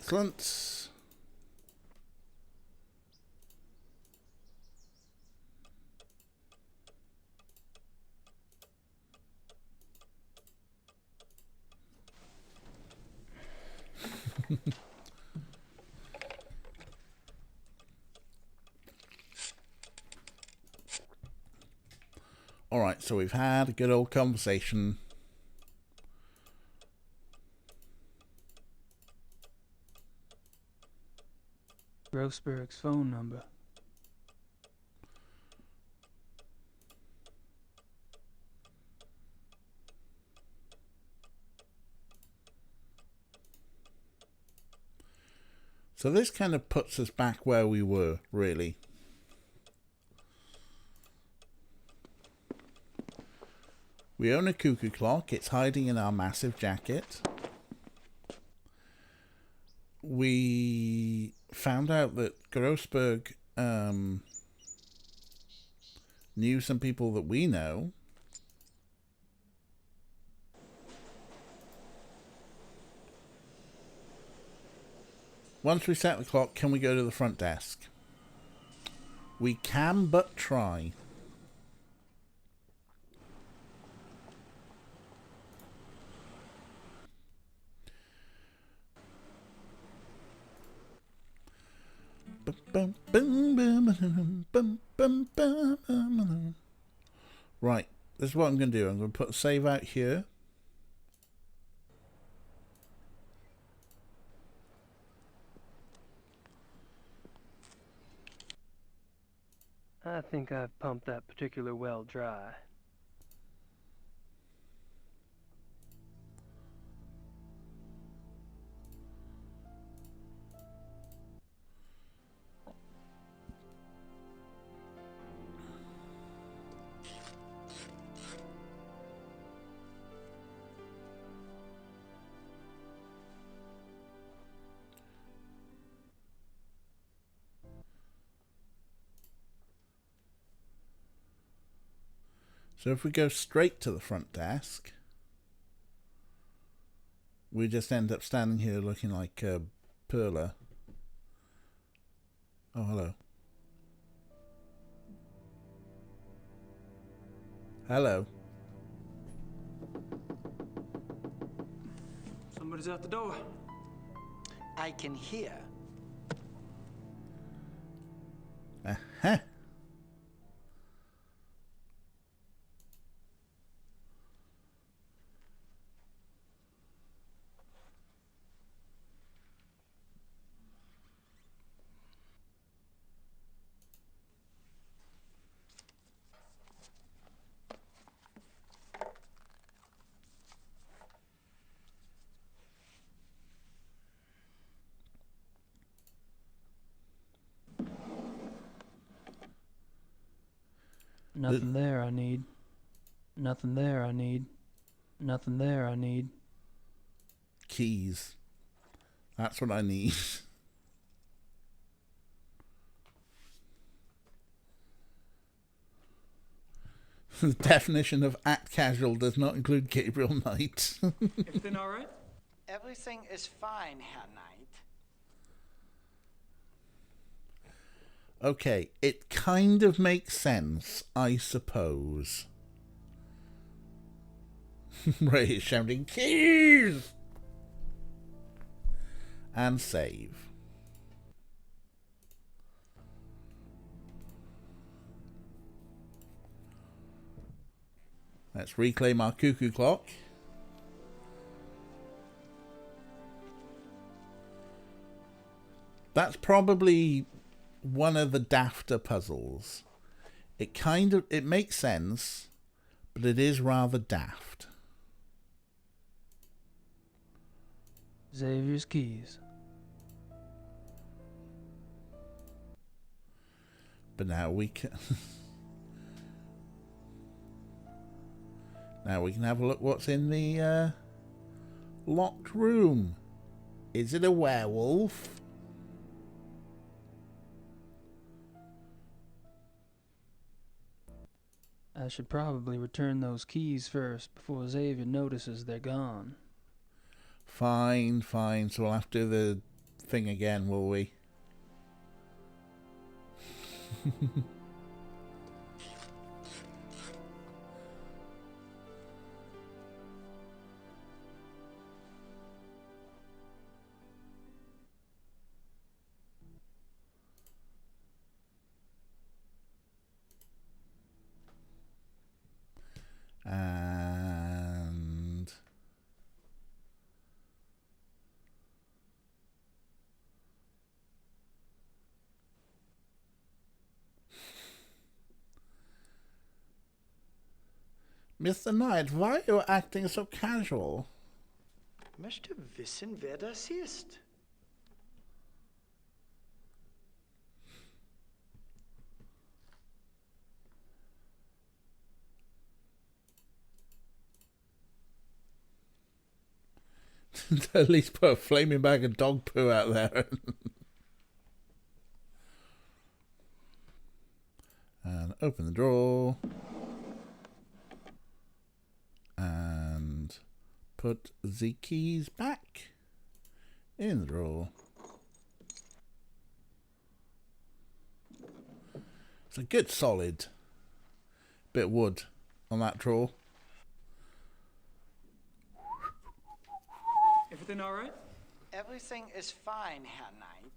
S1: Excellent. Alright, so we've had a good old conversation.
S3: Grossberg's phone number.
S1: So this kind of puts us back where we were, really. We own a cuckoo clock. It's hiding in our massive jacket. We found out that Grossberg knew some people that we know. Once we set the clock, can we go to the front desk? We can but try. Right, this is what I'm going to do. I'm going to put a save out here.
S8: I think I've pumped that particular well dry.
S1: So if we go straight to the front desk, we just end up standing here looking like Perla. Oh, hello. Hello.
S6: Somebody's at the door.
S7: I can hear.
S1: Uh-huh.
S3: Nothing there I need. Nothing there I need. Nothing there I need.
S1: Keys. That's what I need. The definition of act casual does not include Gabriel Knight.
S6: Everything all right?
S7: Everything is fine, Herr Knight.
S1: Okay, it kind of makes sense, I suppose. Ray is shouting, keys! And save. Let's reclaim our cuckoo clock. That's probably one of the dafter puzzles. It makes sense, but it is rather daft.
S3: Xavier's keys.
S1: But now we can now we can have a look what's in the locked room. Is it a werewolf?
S3: I should probably return those keys first before Xavier notices they're gone.
S1: Fine. So we'll have to do the thing again, will we? And Mr. Knight, why are you acting so casual?
S9: Möchte wissen, wer das ist.
S1: At least put a flaming bag of dog poo out there. And open the drawer. And put the keys back in the drawer. It's a good solid bit of wood on that drawer.
S6: Everything all right?
S9: Everything is fine, Herr Knight.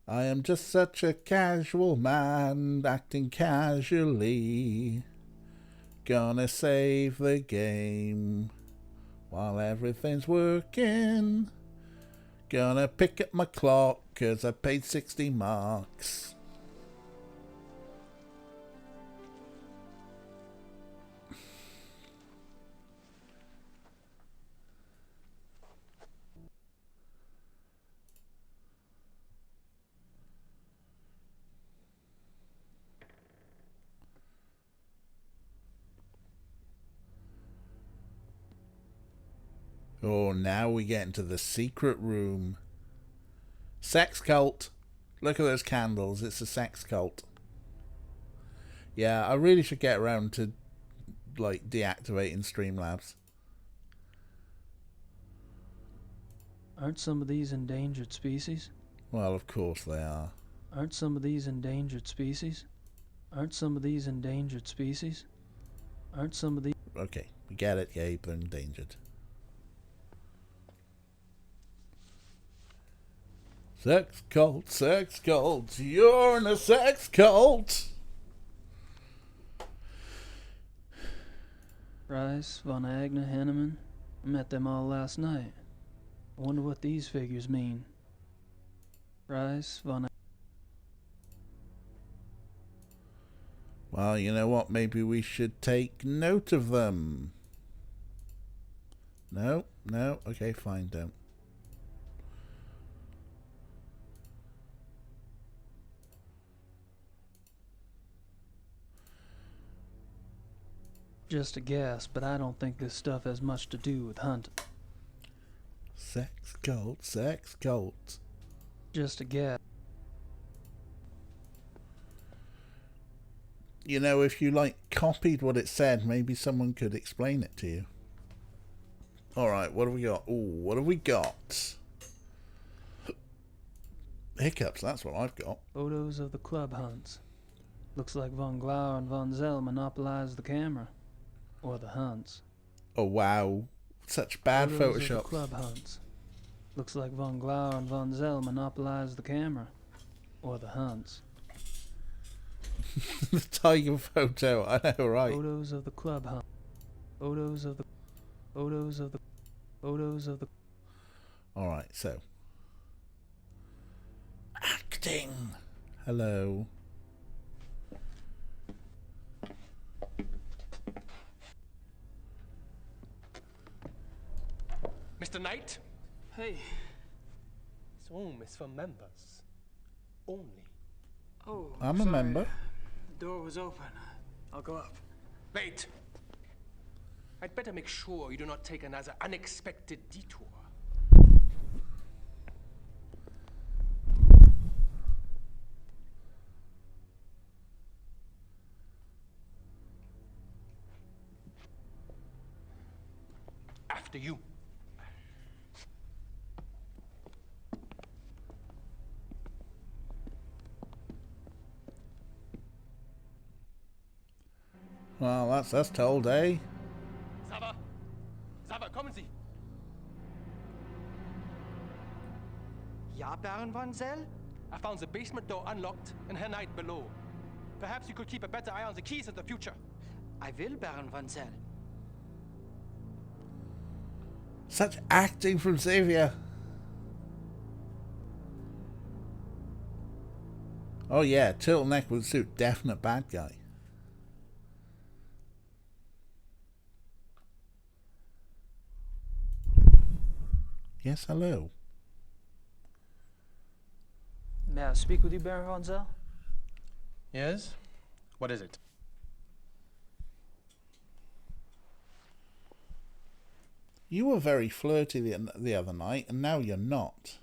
S1: I am just such a casual man, acting casually. Gonna save the game while everything's working. Gonna pick up my clock 'cause I paid 60 marks. Oh, now we get into the secret room. Sex cult. Look at those candles. It's a sex cult. Yeah, I really should get around to, like, deactivating Streamlabs.
S3: Aren't some of these endangered species?
S1: Well, of course they are.
S3: Aren't some of these endangered species? Aren't some of these endangered species? Aren't some of these...
S1: Okay, we get it, Gabe. They're endangered. Sex cult, sex cult. You're in a sex cult.
S3: Rice, Von Agna, Henneman. I met them all last night. I wonder what these figures mean. Rice, Von...
S1: Well, you know what? Maybe we should take note of them. No? No? Okay, fine, don't.
S3: Just a guess, but I don't think this stuff has much to do with hunting.
S1: Sex cult, sex cult.
S3: Just a guess.
S1: You know, if you, like, copied what it said, maybe someone could explain it to you. Alright, what have we got? Ooh, what have we got? Hiccups, that's what I've got.
S3: Photos of the club hunts. Looks like Von Glauer and Von Zell monopolized the camera. Or the hunts.
S1: Oh, wow. Such bad
S3: Photos
S1: Photoshop.
S3: of the club hunts. Looks like Von Glauer and Von Zell monopolized the camera. Or the hunts.
S1: The tiger photo, I know, right?
S3: Photos of the club hunt. Photos of the... Photos of the... Photos of the...
S1: Alright, so. Acting. Hello.
S10: Mr. Knight?
S6: Hey.
S10: This room is for members. Only.
S6: Oh,
S1: I'm a
S6: sorry.
S1: member.
S6: The door was open. I'll go up.
S10: Wait! I'd better make sure you do not take another unexpected detour. After you.
S1: Well, that's told, eh?
S10: Sava! Sava, kommen Sie!
S9: Ja, Baron von Zell?
S10: I found the basement door unlocked and Herr Knight below. Perhaps you could keep a better eye on the keys in the future.
S9: I will, Baron von Zell.
S1: Such acting from Xavier. Oh yeah, turtleneck with suit, definite bad guy. Yes, hello.
S3: May I speak with you, Baron von Zell?
S10: Yes? What is it?
S1: You were very flirty the other night, and now you're not.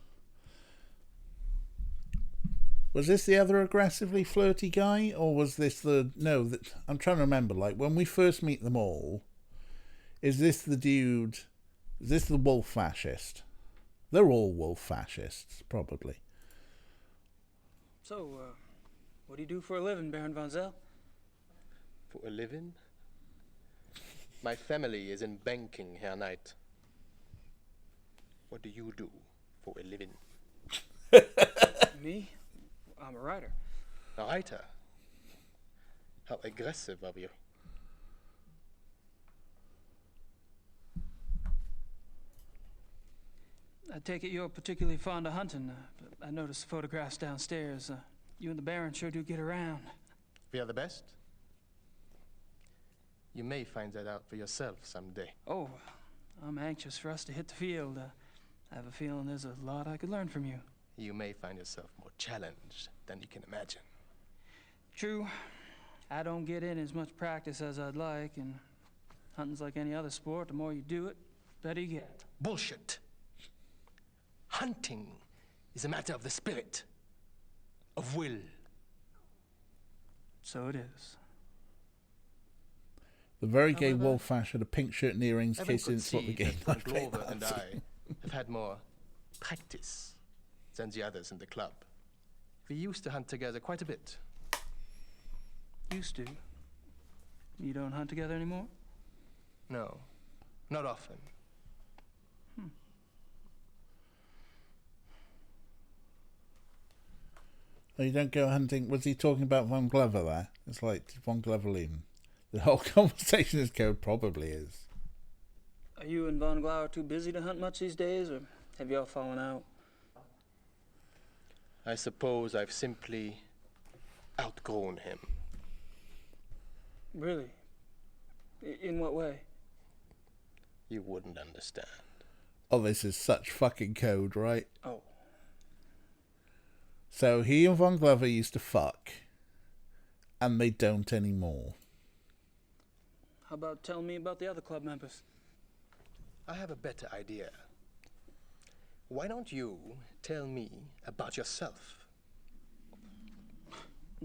S1: Was this the other aggressively flirty guy, or was this the... No, I'm trying to remember, like, when we first meet them all, is this the dude... Is this the wolf fascist? They're all wolf fascists, probably.
S3: So, what do you do for a living, Baron von Zell?
S10: For a living? My family is in banking, Herr Knight. What do you do for a living?
S3: Me? I'm a writer.
S10: A writer? How aggressive of you.
S3: I take it you're particularly fond of hunting. I noticed the photographs downstairs. You and the Baron sure do get around.
S10: We are the best? You may find that out for yourself someday.
S3: Oh, I'm anxious for us to hit the field. I have a feeling there's a lot I could learn from you.
S10: You may find yourself more challenged than you can imagine.
S3: True. I don't get in as much practice as I'd like, and hunting's like any other sport. The more you do it, the better you get.
S10: Bullshit. Hunting is a matter of the spirit, of will.
S3: So it is.
S1: The very gay wolf fash had a pink shirt and earrings,
S10: Everyone
S1: case
S10: could
S1: it's what the
S10: see
S1: gay
S10: that
S1: night played
S10: Glover and
S1: last.
S10: I have had more practice than the others in the club. We used to hunt together quite a bit.
S3: Used to. You don't hunt together anymore?
S10: No, not often.
S1: Oh, you don't go hunting. Was he talking about Von Glover there? It's like, did Von Glover leave him? The whole conversation is code probably is.
S3: Are you and Von Glauer too busy to hunt much these days, or have y'all fallen out?
S10: I suppose I've simply outgrown him.
S3: Really? In what way?
S10: You wouldn't understand.
S1: Oh, this is such fucking code, right?
S3: Oh.
S1: So he and Von Glover used to fuck, and they don't anymore.
S3: How about telling me about the other club members?
S10: I have a better idea. Why don't you tell me about yourself?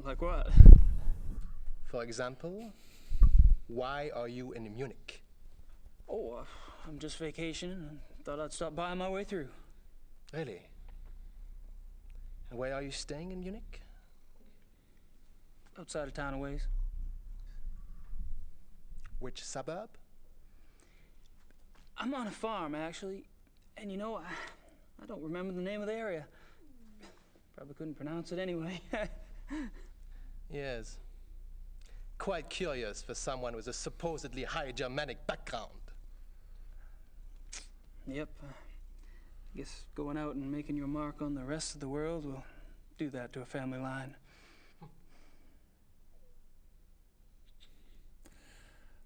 S3: Like what?
S10: For example, why are you in Munich?
S3: Oh, I'm just vacationing and thought I'd stop by on my way through.
S10: Really? And where are you staying in Munich?
S3: Outside of town a ways.
S10: Which suburb?
S3: I'm on a farm, actually. And you know, I don't remember the name of the area. Probably couldn't pronounce it anyway.
S10: Yes. Quite curious for someone with a supposedly high Germanic background.
S3: Yep. Guess going out and making your mark on the rest of the world will do that to a family line.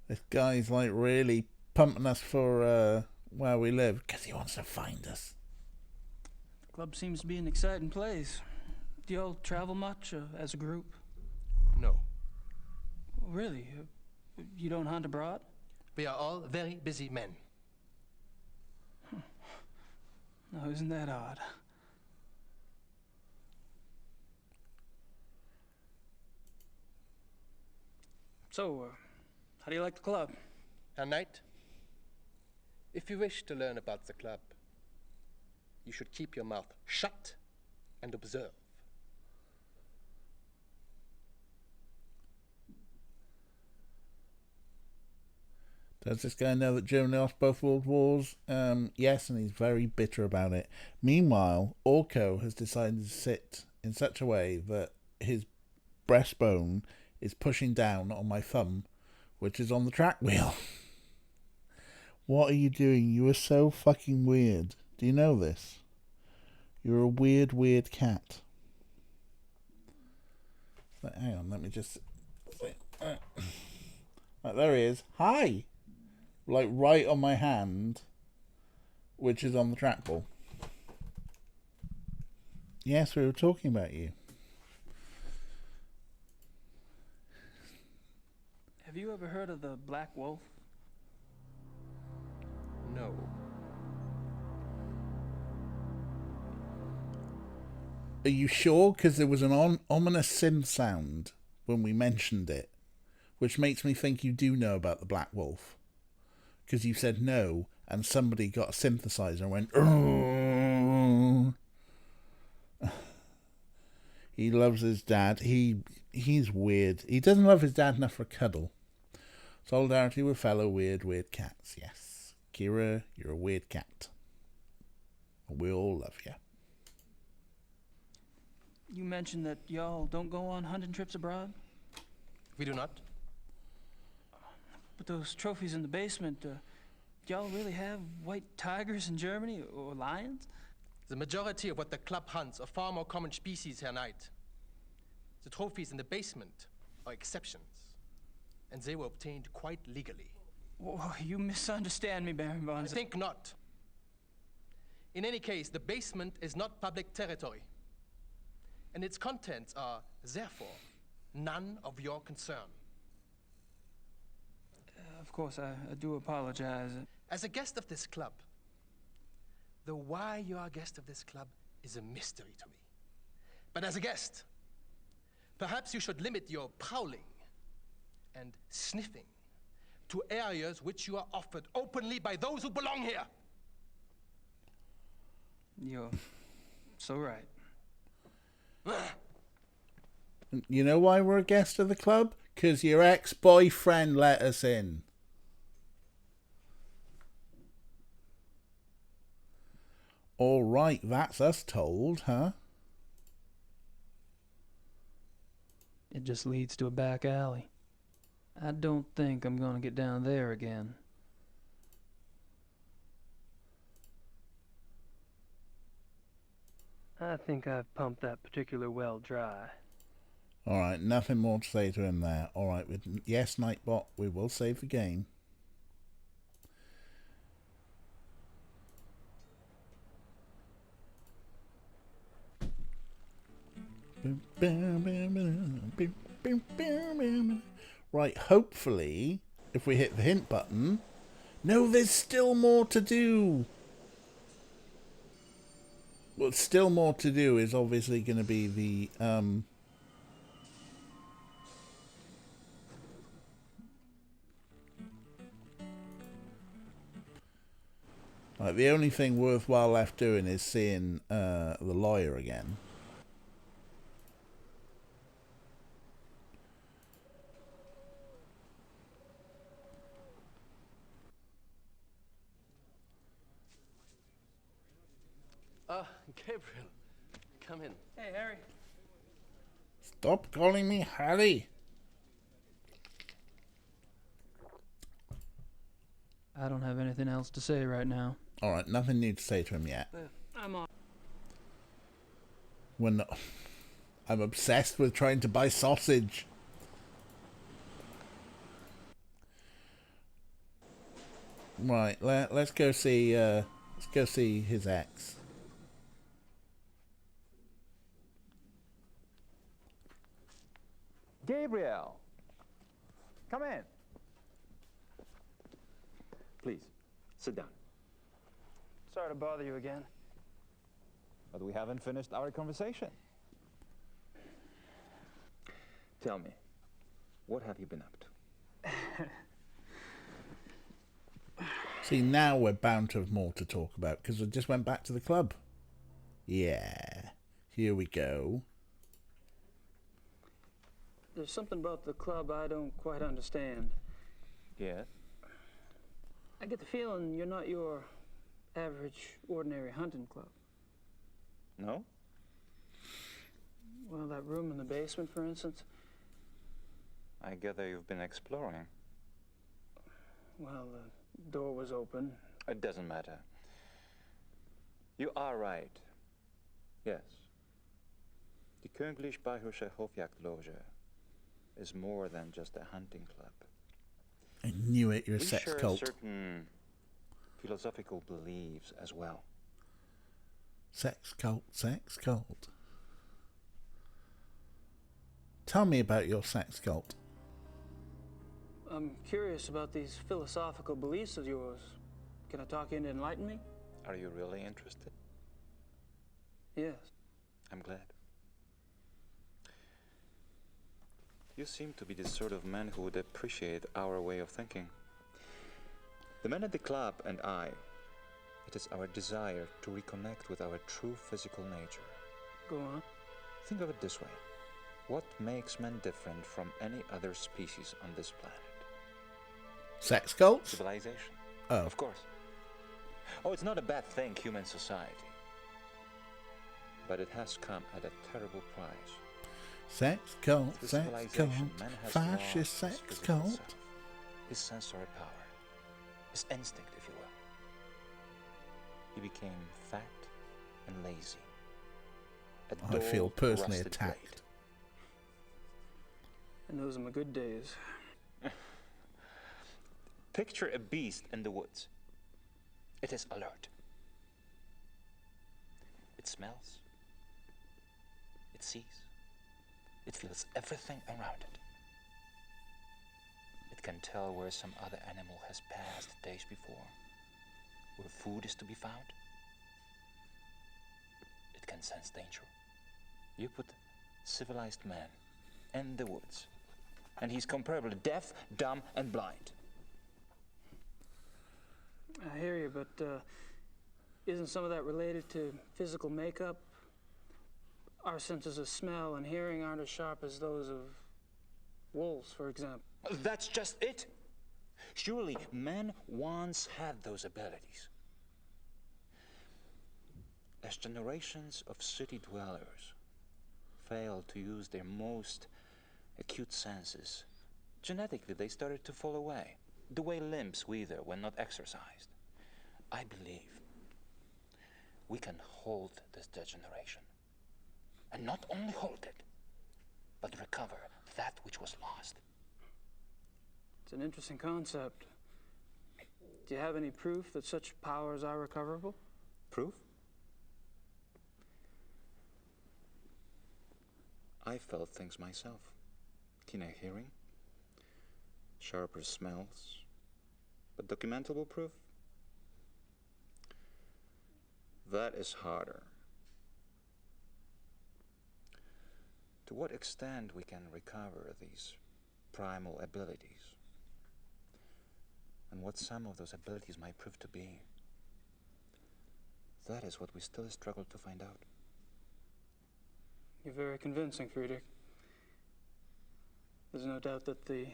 S1: This guy's like really pumping us for where we live because he wants to find us.
S3: The club seems to be an exciting place. Do y'all travel much as a group?
S10: No.
S3: Really? You don't hunt abroad?
S10: We are all very busy men.
S3: No, isn't that odd? So, how do you like the club?
S10: Herr Knight, if you wish to learn about the club, you should keep your mouth shut and observe.
S1: Does this guy know that Germany lost both world wars? Yes, and he's very bitter about it. Meanwhile, Orko has decided to sit in such a way that his breastbone is pushing down on my thumb, which is on the track wheel. What are you doing? You are so fucking weird. Do you know this? You're a weird, weird cat. Hang on, let me just... there he is. Hi! Like right on my hand, which is on the trackball. Yes, we were talking about you.
S3: Have you ever heard of the Black Wolf?
S10: No.
S1: Are you sure? Because there was an ominous synth sound when we mentioned it, which makes me think you do know about the Black Wolf. Because you said no, and somebody got a synthesizer and went, oh. He loves his dad. He's weird. He doesn't love his dad enough for a cuddle. Solidarity with fellow weird cats. Yes. Kira, you're a weird cat. We all love you.
S3: You mentioned that y'all don't go on hunting trips abroad?
S10: We do not.
S3: But those trophies in the basement, do y'all really have white tigers in Germany or lions?
S10: The majority of what the club hunts are far more common species, Herr Knight. The trophies in the basement are exceptions, and they were obtained quite legally.
S3: Oh, you misunderstand me, Baron von...
S10: I think not. In any case, the basement is not public territory, and its contents are, therefore, none of your concern.
S3: Of course, I do apologize.
S10: As a guest of this club, the why you are a guest of this club is a mystery to me. But as a guest, perhaps you should limit your prowling and sniffing to areas which you are offered openly by those who belong here.
S3: You're so right.
S1: You know why we're a guest of the club? Because your ex-boyfriend let us in. All right, that's us told, huh?
S3: It just leads to a back alley. I don't think I'm gonna get down there again.
S8: I think I've pumped that particular well dry.
S1: All right, nothing more to say to him there. All right, yes, Nightbot, we will save the game. Right, hopefully, if we hit the hint button... No, there's still more to do! What's still more to do is obviously going to be the... Like, the only thing worthwhile left doing is seeing the lawyer again.
S2: Gabriel, come in.
S3: Hey, Harry.
S1: Stop calling me Harry.
S3: I don't have anything else to say right now.
S1: Alright, nothing new to say to him yet.
S3: I'm on.
S1: I'm obsessed with trying to buy sausage. Right, let's go see his ex.
S5: Gabriel! Come in. Please, sit down.
S8: Sorry to bother you again.
S5: But we haven't finished our conversation. Tell me, what have you been up to?
S1: See, now we're bound to have more to talk about, because we just went back to the club. Yeah, here we go.
S3: There's something about the club I don't quite understand.
S5: Yes?
S3: I get the feeling you're not your average, ordinary hunting club.
S5: No?
S3: Well, that room in the basement, for instance.
S5: I gather you've been exploring.
S3: Well, the door was open.
S5: It doesn't matter. You are right. Yes. The Königliche Bayerische Hofjagdloge is more than just a hunting club.
S1: I knew it, you're a
S5: We
S1: sex
S5: share
S1: cult.
S5: certain philosophical beliefs as well.
S1: Sex cult, sex cult. Tell me about your sex cult.
S3: I'm curious about these philosophical beliefs of yours. Can I talk you into enlighten me?
S5: Are you really interested?
S3: Yes.
S5: I'm glad. You seem to be the sort of man who would appreciate our way of thinking. The men at the club and I, it is our desire to reconnect with our true physical nature.
S3: Go on.
S5: Think of it this way. What makes men different from any other species on this planet?
S1: Sex cults?
S5: Civilization.
S1: Oh.
S5: Of course. Oh, it's not a bad thing, human society. But it has come at a terrible price.
S1: Sex cult,
S5: Through
S1: sex
S5: civilization,
S1: cult,
S5: man has
S1: fascist
S5: lost
S1: sex
S5: his physical
S1: cult.
S5: self, his sensory power, his instinct, if you will. He became fat and lazy. A
S1: I feel
S5: dull,
S1: personally
S5: rusted
S1: attacked.
S5: blade.
S3: And those are my good days.
S5: Picture a beast in the woods. It is alert. It smells. It sees. It feels everything around it. It can tell where some other animal has passed days before, where food is to be found. It can sense danger. You put civilized man in the woods, and he's comparably deaf, dumb, and blind.
S3: I hear you, but isn't some of that related to physical makeup? Our senses of smell and hearing aren't as sharp as those of wolves, for example.
S5: That's just it. Surely man once had those abilities. As generations of city dwellers failed to use their most acute senses, genetically they started to fall away, the way limbs wither when not exercised. I believe we can hold this degeneration. And not only hold it, but recover that which was lost.
S3: It's an interesting concept. Do you have any proof that such powers are recoverable?
S5: Proof? I felt things myself. Keener hearing, sharper smells, but documentable proof? That is harder. To what extent we can recover these primal abilities, and what some of those abilities might prove to be, that is what we still struggle to find out.
S3: You're very convincing, Friedrich. There's no doubt that the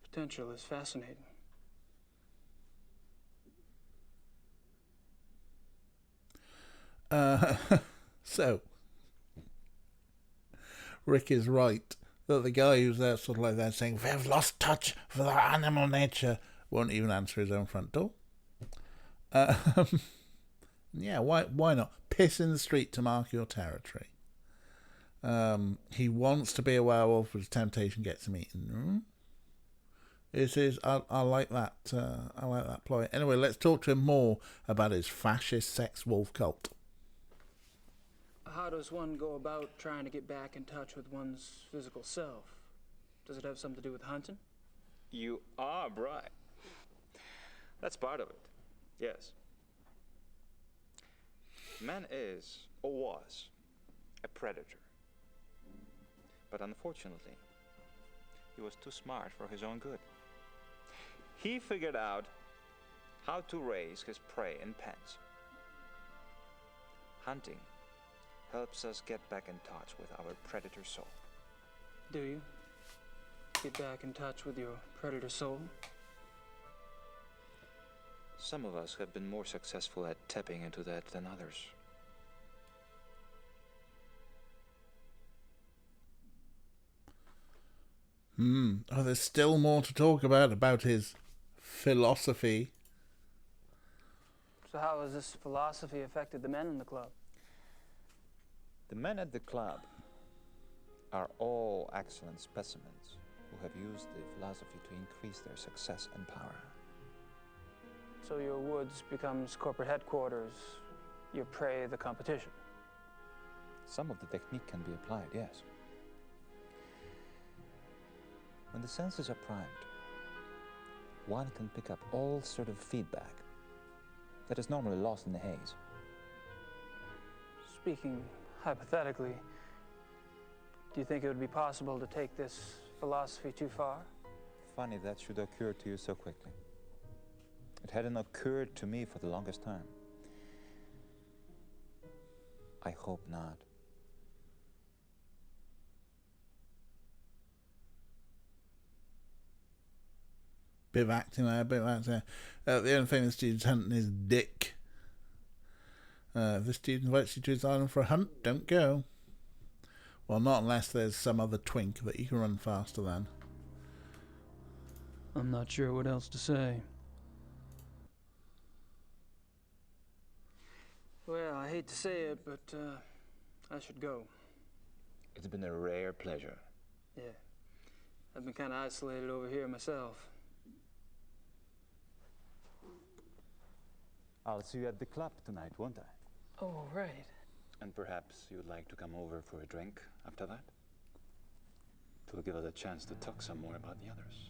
S3: potential is fascinating.
S1: So, Rick is right that the guy who's there sort of like that saying, "We have lost touch with our animal nature," won't even answer his own front door. Yeah, why not? Piss in the street to mark your territory. He wants to be a werewolf, but his temptation gets him eaten. It is. I like that. I like that ploy. Anyway, let's talk to him more about his fascist sex wolf cult.
S3: How does one go about trying to get back in touch with one's physical self? Does it have something to do with hunting?
S5: You are right. That's part of it. Yes. Man is, or was, a predator. But unfortunately, he was too smart for his own good. He figured out how to raise his prey in pens. Hunting helps us get back in touch with our predator soul.
S3: Do you? Get back in touch with your predator soul?
S5: Some of us have been more successful at tapping into that than others.
S1: Oh, there's still more to talk about his philosophy.
S3: So how has this philosophy affected the men in the club?
S5: The men at the club are all excellent specimens who have used the philosophy to increase their success and power.
S3: So your woods becomes corporate headquarters, your prey the competition.
S5: Some of the technique can be applied, yes. When the senses are primed, one can pick up all sort of feedback that is normally lost in the haze.
S3: Speaking hypothetically, do you think it would be possible to take this philosophy too far?
S5: Funny that should occur to you so quickly. It hadn't occurred to me for the longest time. I hope not.
S1: Bit of acting there, bit of acting there. The only thing the student's hunting is Dick. If the student invites you to his island for a hunt, don't go. Well, not unless there's some other twink that you can run faster than.
S3: I'm not sure what else to say. Well, I hate to say it, but I should go.
S5: It's been a rare pleasure.
S3: Yeah. I've been kind of isolated over here myself.
S5: I'll see you at the club tonight, won't I?
S3: Oh, right.
S5: And perhaps you'd like to come over for a drink after that? It will give us a chance to talk some more about the others.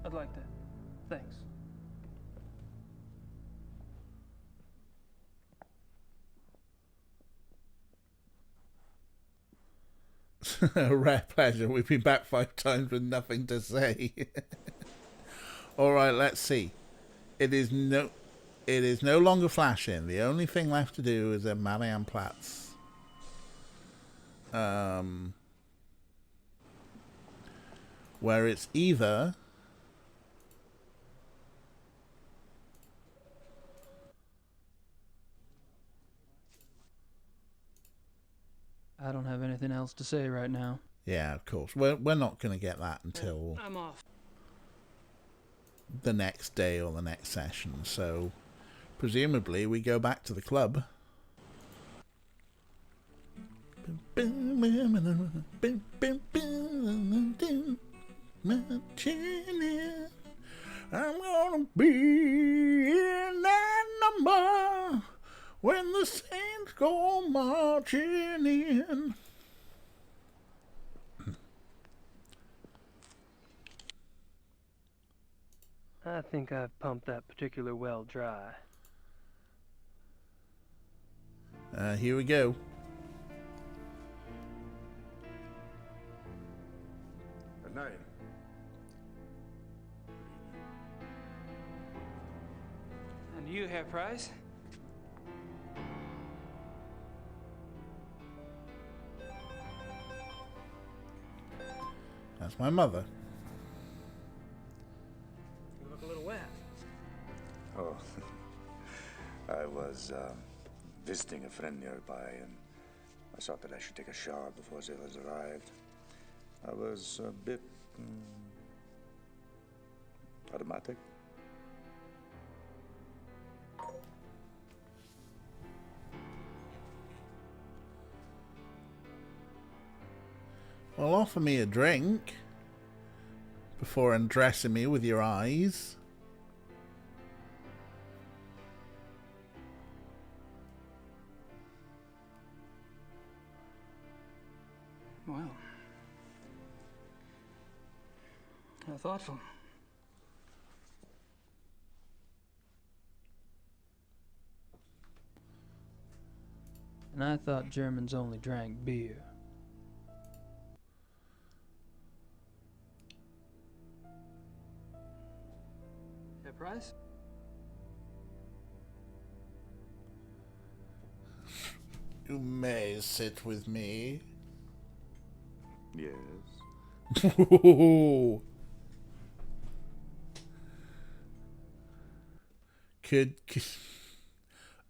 S3: I'd like that. Thanks.
S1: A rare pleasure. We've been back 5 times with nothing to say. Alright, let's see. It is no longer flashing. The only thing left to do is a Marianplatz. Where it's either
S3: I don't have anything else to say right now.
S1: yeah, of course. We're not going to get that until
S3: I'm off.
S1: the next day or the next session. So presumably we go back to the club. I'm gonna be in that number when the saints go marching in.
S8: I think I've pumped that particular well dry.
S1: Here we go.
S4: Good night.
S3: And you, Herr Price?
S1: That's my mother.
S3: You look a little wet.
S4: Oh, I was visiting a friend nearby, and I thought that I should take a shower before the others arrived. I was a bit automatic.
S1: Well, offer me a drink before undressing me with your eyes.
S3: Well, how thoughtful. And I thought Germans only drank beer. Herr Price?
S1: You may sit with me.
S4: Yes.
S1: Could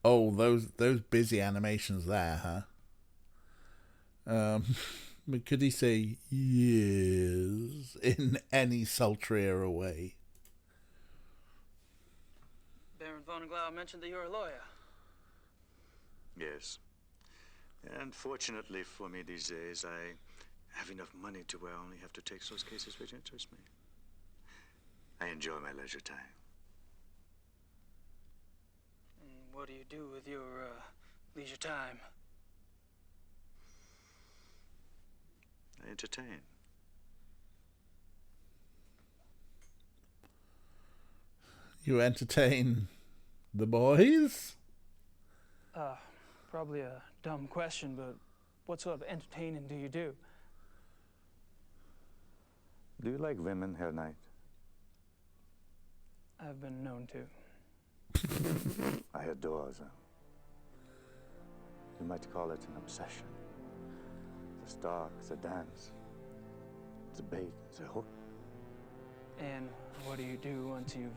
S1: oh, those busy animations there, huh? But could he say yes in any sultrier way?
S6: Baron von Glau mentioned that you're a lawyer.
S4: Yes. And fortunately for me these days, I have enough money to where I only have to take those cases which interest me. I enjoy my leisure time.
S6: And what do you do with your leisure time?
S4: I entertain.
S1: You entertain the boys?
S6: Probably a dumb question, but what sort of entertaining do you do?
S4: Do you like women, Herr Knight?
S6: I've been known to.
S4: I adore them. You might call it an obsession. The stalk, the dance, the bait, the hook.
S6: And what do you do once you've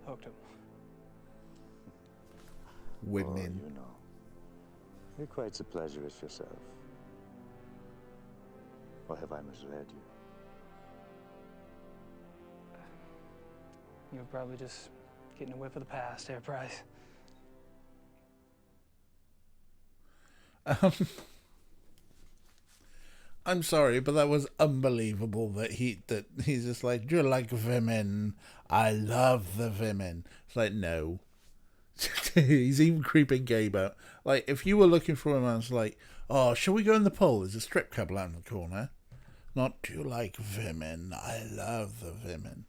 S6: hooked them?
S1: Women.
S4: Oh, you know. You're quite the pleasurist yourself. Or have I misled you?
S6: You're probably just getting a whiff of the past, Herr Price.
S1: I'm sorry, but that was unbelievable that he's just like, do you like women? I love the women. It's like, no. He's even creeping Gabe out. Like, if you were looking for him, I was like, oh, shall we go in the pool? There's a strip club around the corner. Not, do you like women? I love the women.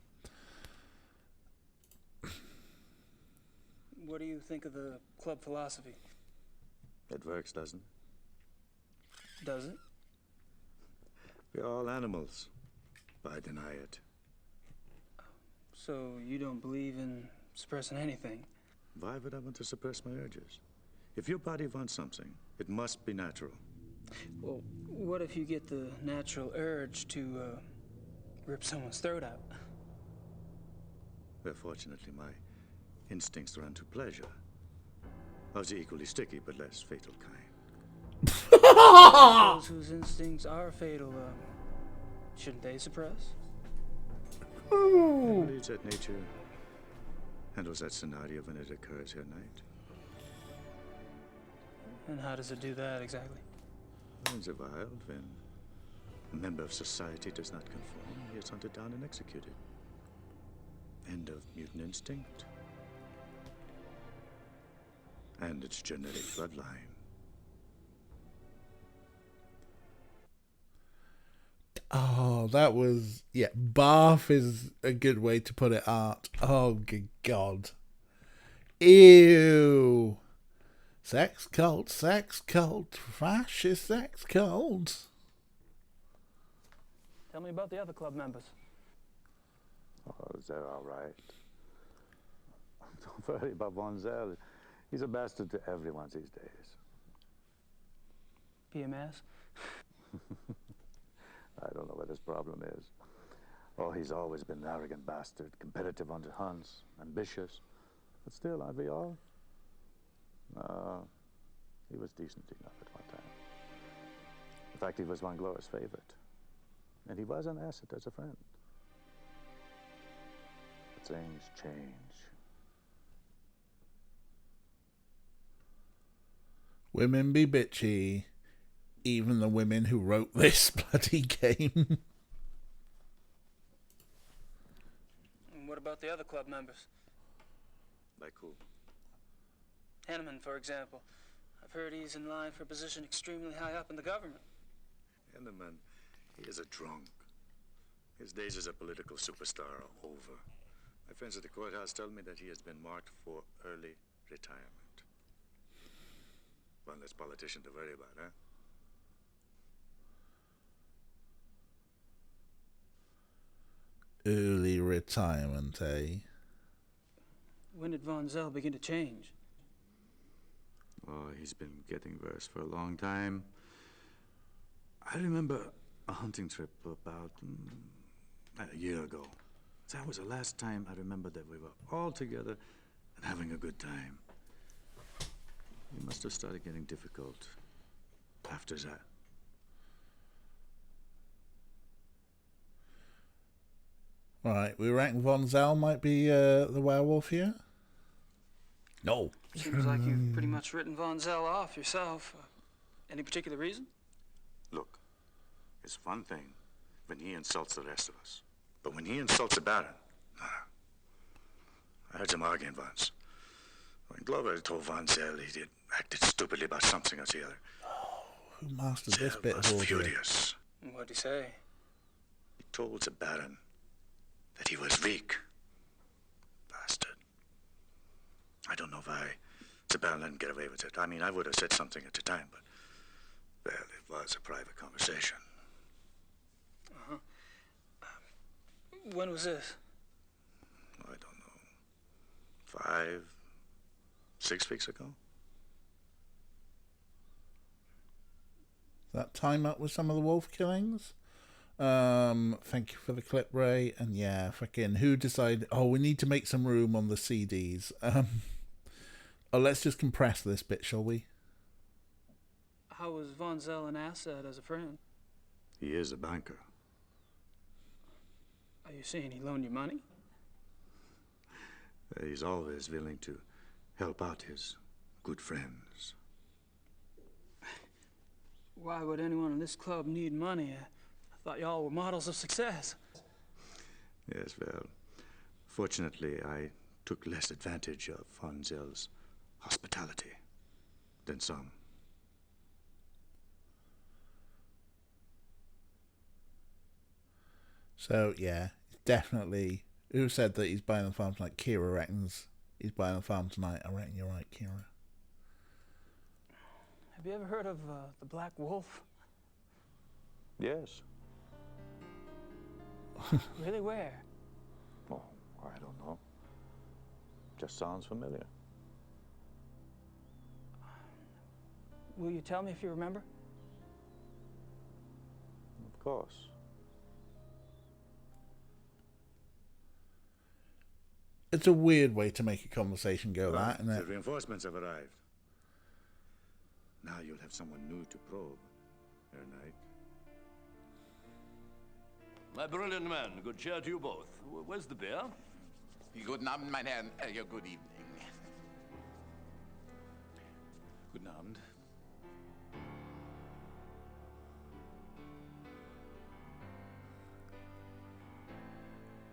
S6: What do you think of the club philosophy?
S4: It works, doesn't it?
S6: Does it?
S4: We're all animals, but I deny it.
S6: So you don't believe in suppressing anything?
S4: Why would I want to suppress my urges? If your body wants something, it must be natural.
S6: Well, what if you get the natural urge to rip someone's throat out?
S4: Well, fortunately, my instincts run to pleasure. Of the equally sticky but less fatal kind.
S6: Those whose instincts are fatal, shouldn't they suppress?
S4: I believe that nature handles that scenario when it occurs here at night.
S6: And how does it do that exactly?
S4: In the wild, when a member of society does not conform, he is hunted down and executed. End of mutant instinct. And its genetic bloodline.
S1: Oh, that was... Yeah, barf is a good way to put it, Art. Oh, good God. Ew. Sex cult, fascist sex cult.
S6: Tell me about the other club members.
S4: Oh, they're all right. Don't worry about Von Zell. He's a bastard to everyone these days.
S6: PMS?
S4: I don't know what his problem is. Oh, he's always been an arrogant bastard, competitive on the hunts, ambitious. But still, aren't we all? No, he was decent enough at one time. In fact, he was Von Glower's favorite. And he was an asset as a friend. But things change.
S1: Women be bitchy. Even the women who wrote this bloody game.
S6: And what about the other club members?
S4: Like who?
S6: Henneman, for example. I've heard he's in line for a position extremely high up in the government.
S4: Henneman, he is a drunk. His days as a political superstar are over. My friends at the courthouse tell me that he has been marked for early retirement. One less politician to worry about, huh?
S1: Early retirement, eh?
S6: When did Von Zell begin to change?
S4: Oh, he's been getting worse for a long time. I remember a hunting trip about a year ago. That was the last time I remember that we were all together and having a good time. He must have started getting difficult after that.
S1: Right, we reckon Von Zell might be the werewolf here? No.
S6: Seems like you've pretty much written Von Zell off yourself. Any particular reason?
S4: Look, it's one thing when he insults the rest of us. But when he insults the Baron, I heard him arguing once. When Glover told Von Zell he did acted stupidly about something or the other.
S1: Who mastered this
S4: Zell
S1: bit
S4: was
S1: of audio?
S4: furious.
S6: What'd he say?
S4: He told the Baron that he was weak. Bastard. I don't know why the Baron didn't get away with it. I mean, I would have said something at the time, but, well, it was a private conversation.
S6: Uh-huh. When was this?
S4: I don't know. 5, 6 weeks ago?
S1: That time up with some of the wolf killings? Thank you for the clip, Ray. And yeah, fucking who decided, oh, we need to make some room on the CDs. Let's just compress this bit, shall we?
S6: How was Von Zell an asset as a friend?
S4: He is a banker.
S6: Are you saying he loaned you money?
S4: He's always willing to help out his good friends.
S6: Why would anyone in this club need money? I thought y'all were models of success.
S4: Yes, well, fortunately, I took less advantage of Von Zell's hospitality than some.
S1: So, yeah, definitely. Who said that he's buying the farm tonight? Kira reckons he's buying the farm tonight. I reckon you're right, Kira.
S6: Have you ever heard of the Black Wolf?
S4: Yes.
S6: Really, where?
S4: Oh, I don't know. Just sounds familiar.
S6: Will you tell me if you remember?
S4: Of course.
S1: It's a weird way to make a conversation go, that, isn't
S4: The
S1: it?
S4: reinforcements have arrived. Now you'll have someone new to probe, Herr Knight.
S11: My brilliant man, good cheer to you both. Where's the beer?
S12: Guten Abend, mein Herr. Good evening.
S4: Guten Abend.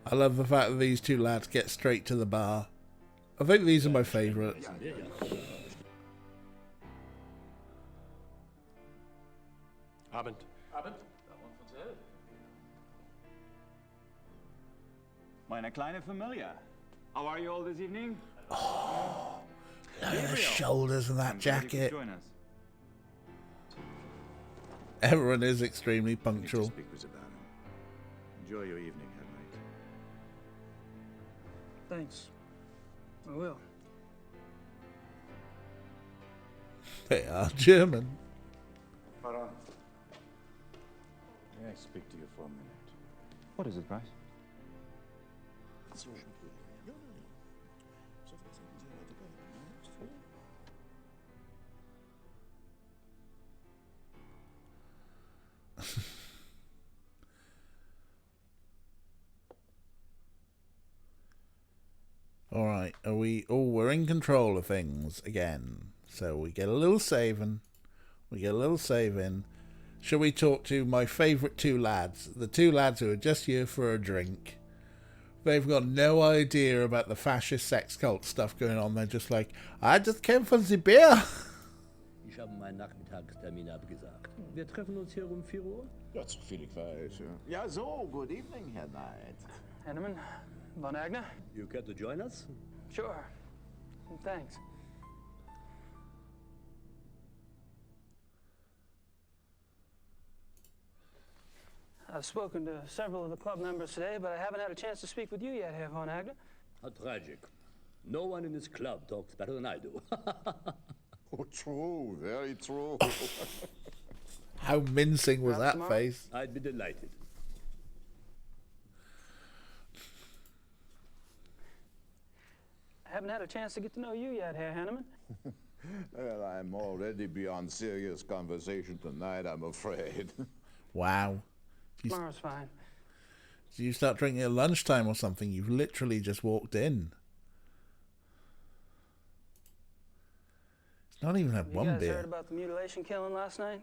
S1: I love the fact that these two lads get straight to the bar. I think these are my favourites.
S11: Abend.
S6: Abend.
S13: Meine kleine Familie. How are you all this evening?
S1: Oh, look at the shoulders and that jacket.
S13: Join us.
S1: Everyone is extremely punctual.
S4: Speak with the Baron. Enjoy your evening, Herr Knight.
S6: Thanks. I will.
S1: They are German.
S4: Baron. May I speak to you for a minute?
S13: What is it, Bryce?
S1: All right, are we? Oh, we're in control of things again. So we get a little saving. Shall we talk to my favourite two lads? The two lads who are just here for a drink. They've got no idea about the fascist sex cult stuff going on. They're just like, I just came for the beer.
S14: Ich habe meinen Nachmittagstermin abgesagt. Wir treffen uns hier 4 Uhr.
S12: Ja, so viel ich weiß. Ja, so, good evening, Herr Knight.
S6: Henneman, Von Agner?
S14: You care to join us?
S6: Sure. Thanks. I've spoken to several of the club members today, but I haven't had a chance to speak with you yet, Herr Von Agner.
S14: How tragic. No one in this club talks better than I do.
S12: Oh, true, very true.
S1: How mincing was that face?
S14: I'd be delighted.
S3: haven't had a chance to get to know you yet, Herr Hanneman.
S12: Well, I'm already beyond serious conversation tonight, I'm afraid.
S1: Wow.
S3: Tomorrow's fine.
S1: Do you start drinking at lunchtime or something? You've literally just walked in. It's not even had
S3: You
S1: one
S3: guys
S1: beer.
S3: heard about the mutilation killing last night?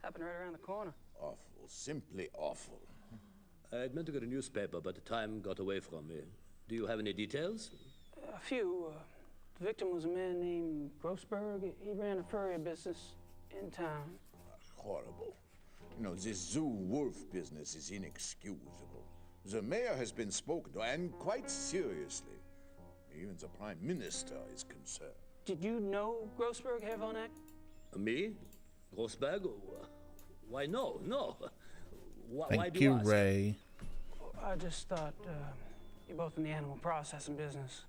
S3: Happened right around the corner.
S12: Awful, simply awful.
S14: I'd meant to get a newspaper, but the time got away from me. Do you have any details?
S3: A few. The victim was a man named Grossberg. He ran a furrier business in town.
S12: Horrible. You know, this zoo wolf business is inexcusable. The mayor has been spoken to, and quite seriously. Even the prime minister is concerned.
S3: Did you know Grossberg, Herr von Eck?
S14: Me? Grossberg? Why, no. Why
S1: Thank
S14: do
S1: you,
S14: ask?
S1: Ray.
S3: I just thought you're both in the animal processing business.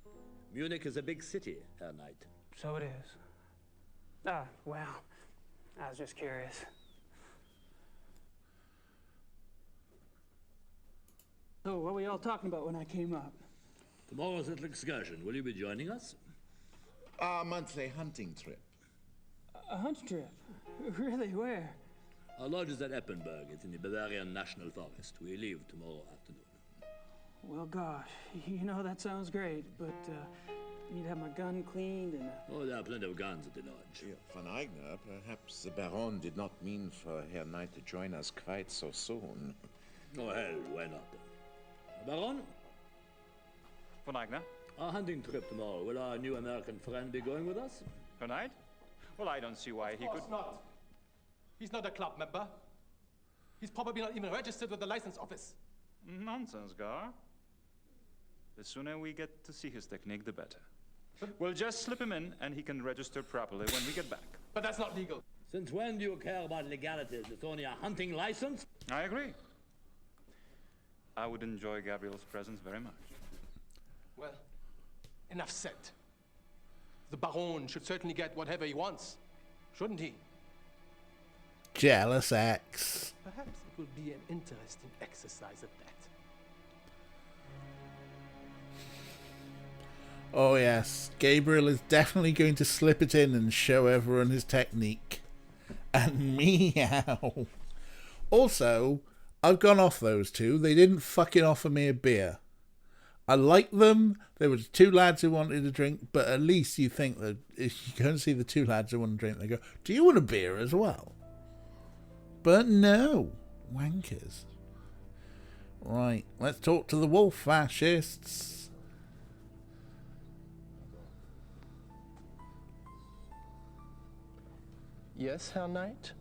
S14: Munich is a big city, Herr Knight.
S3: So it is. Well, I was just curious. So, what were y'all talking about when I came up?
S14: Tomorrow's little excursion. Will you be joining us?
S12: Our monthly hunting trip.
S3: A hunt trip? Really? Where?
S14: Our lodge is at Eppenberg. It's in the Bavarian National Forest. We leave tomorrow afternoon.
S3: Well, gosh, you know, that sounds great, but I need to have my gun cleaned and...
S14: Oh, there are plenty of guns at the lodge.
S4: Yeah, Von Eigner, perhaps the Baron did not mean for Herr Knight to join us quite so soon.
S14: Oh, hell, why not? Baron?
S5: Von Eigner?
S14: Our hunting trip tomorrow. Will our new American friend be going with us?
S5: Tonight? Well, I don't see why he could...
S10: Of course not. He's not a club member. He's probably not even registered with the license office.
S5: Nonsense, Gar. The sooner we get to see his technique, the better. We'll just slip him in, and he can register properly when we get back.
S10: But that's not legal.
S14: Since when do you care about legalities? It's only a hunting license?
S5: I agree. I would enjoy Gabriel's presence very much.
S10: Well, enough said. The Baron should certainly get whatever he wants, shouldn't he?
S1: Jealous ex.
S10: Perhaps it will be an interesting exercise at that.
S1: Oh yes, Gabriel is definitely going to slip it in and show everyone his technique. And meow. Also, I've gone off those two. They didn't fucking offer me a beer. I like them. There were two lads who wanted a drink, but at least you think that if you go and see the two lads who want a drink, they go, do you want a beer as well? But no. Wankers. Right, let's talk to the wolf fascists.
S10: Yes, Herr Knight?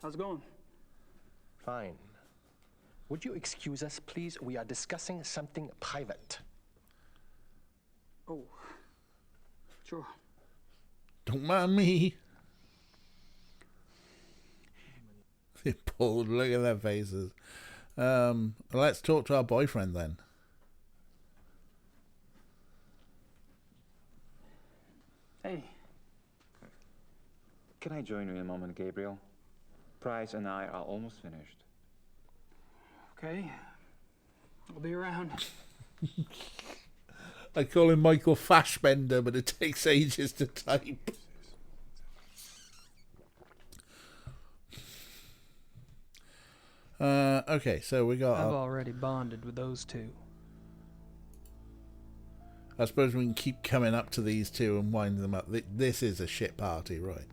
S3: How's it going?
S10: Fine. Would you excuse us, please? We are discussing something private.
S3: Oh, sure.
S1: Don't mind me. They pulled. Look at their faces. Let's talk to our boyfriend then.
S3: Hey.
S5: Can I join you in a moment, Gabriel? Price and I are almost finished.
S3: Okay. I'll be around.
S1: I call him Michael Fassbender, but it takes ages to type. Okay, so we got...
S3: I've already bonded with those two.
S1: I suppose we can keep coming up to these two and wind them up. This is a shit party, right?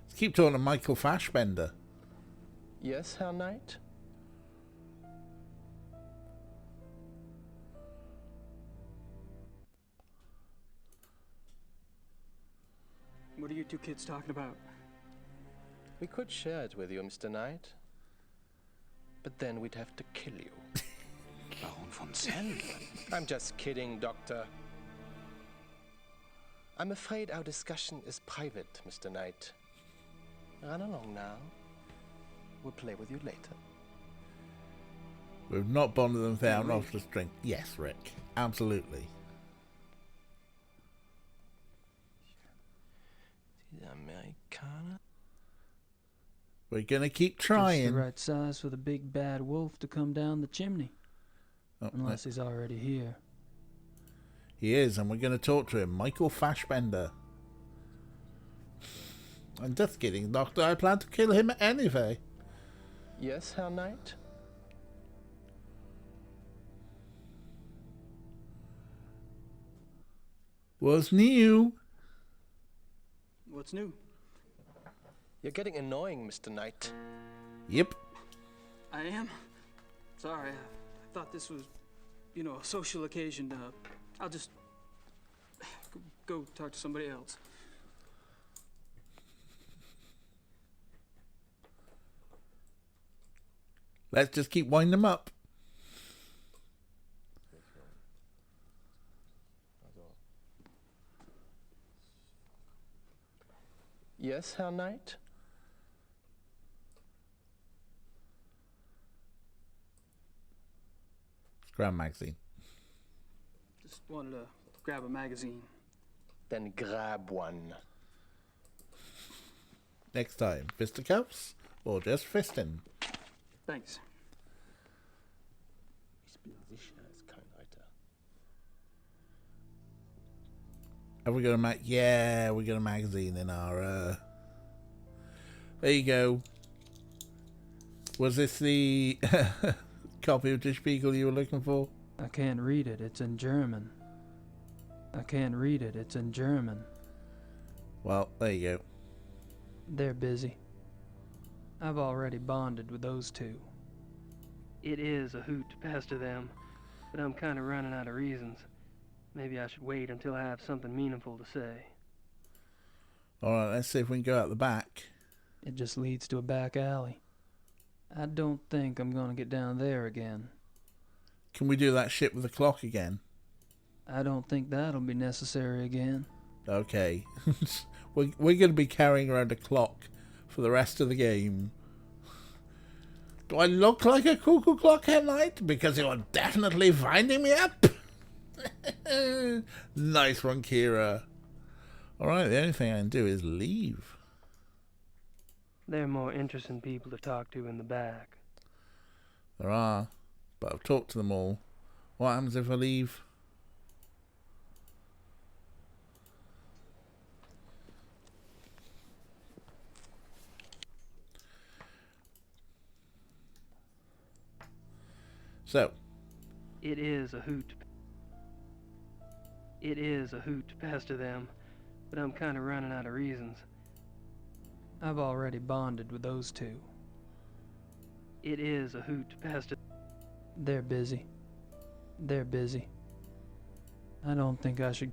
S1: Let's keep talking to Michael Fassbender.
S10: Yes, Herr Knight?
S3: What are you two kids talking about?
S10: We could share it with you, Mr. Knight. But then we'd have to kill you.
S5: Baron von Sand?
S10: I'm just kidding, Doctor. I'm afraid our discussion is private, Mr. Knight. Run along now. We'll play with you later.
S1: We've not bonded them down off the string. Yes, Rick. Absolutely.
S10: The Amerikaner?
S1: We're gonna keep
S3: Just
S1: trying.
S3: the right size for the big bad wolf to come down the chimney.
S1: Oh,
S3: Unless he's already here.
S1: He is, and we're gonna talk to him. Michael Fassbender. I'm just kidding, Doctor. I plan to kill him anyway.
S10: Yes, Herr Knight?
S1: What's new?
S6: What's new?
S10: You're getting annoying, Mr. Knight.
S1: Yep.
S6: I am? Sorry, I thought this was, you know, a social occasion. I'll just go talk to somebody else.
S1: Let's just keep winding them up.
S10: Yes, Herr Knight?
S1: Grand magazine.
S6: Just wanted to grab a magazine.
S10: Then grab one.
S1: Next time, fisticuffs or just fisting?
S6: Thanks.
S10: Ich bin sicher, es ist kein Reiter.
S1: Have we got a Yeah, we got a magazine in our. There you go. Was this the copy of Der Spiegel you were looking for?
S3: I can't read it. It's in German. I can't read it. It's in German.
S1: Well, there you go.
S3: They're busy. I've already bonded with those two.
S8: It is a hoot to pester them, but I'm kind of running out of reasons. Maybe I should wait until I have something meaningful to say.
S1: Alright, let's see if we can go out the back.
S3: It just leads to a back alley. I don't think I'm gonna get down there again.
S1: Can we do that shit with the clock again?
S3: I don't think that'll be necessary again.
S1: Okay. we're going to be carrying around a clock for the rest of the game. Do I look like a cuckoo clock at night? Because you're definitely winding me up. Nice one, Kira. Alright, the only thing I can do is leave.
S8: There are more interesting people to talk to in the back.
S1: There are, but I've talked to them all. What happens if I leave? So.
S8: It is a hoot. It is a hoot to pester them, but I'm kind of running out of reasons.
S3: I've already bonded with those two.
S8: It is a hoot to pester.
S3: They're busy. They're busy. I don't think I should.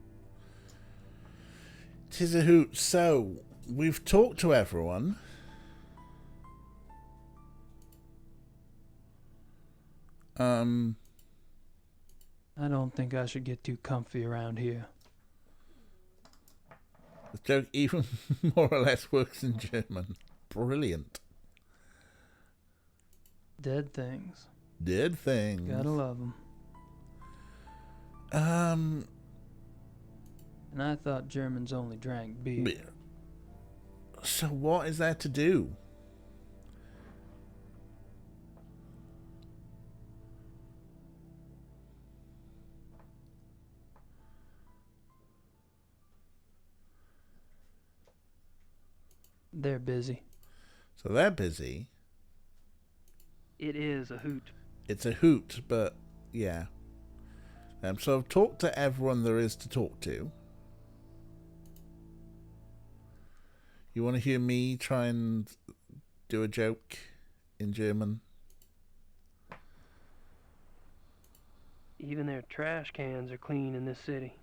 S1: 'Tis a hoot. So, we've talked to everyone.
S3: I don't think I should get too comfy around here.
S1: The joke even more or less works in German. Brilliant.
S3: Dead things.
S1: Dead things.
S3: Gotta love them. And I thought Germans only drank beer.
S1: So what is there to do?
S3: They're busy.
S1: So they're busy.
S8: It is a hoot.
S1: It's a hoot, but yeah. So I've talked to everyone there is to talk to. You want to hear me try and do a joke in German?
S8: Even their trash cans are clean in this city.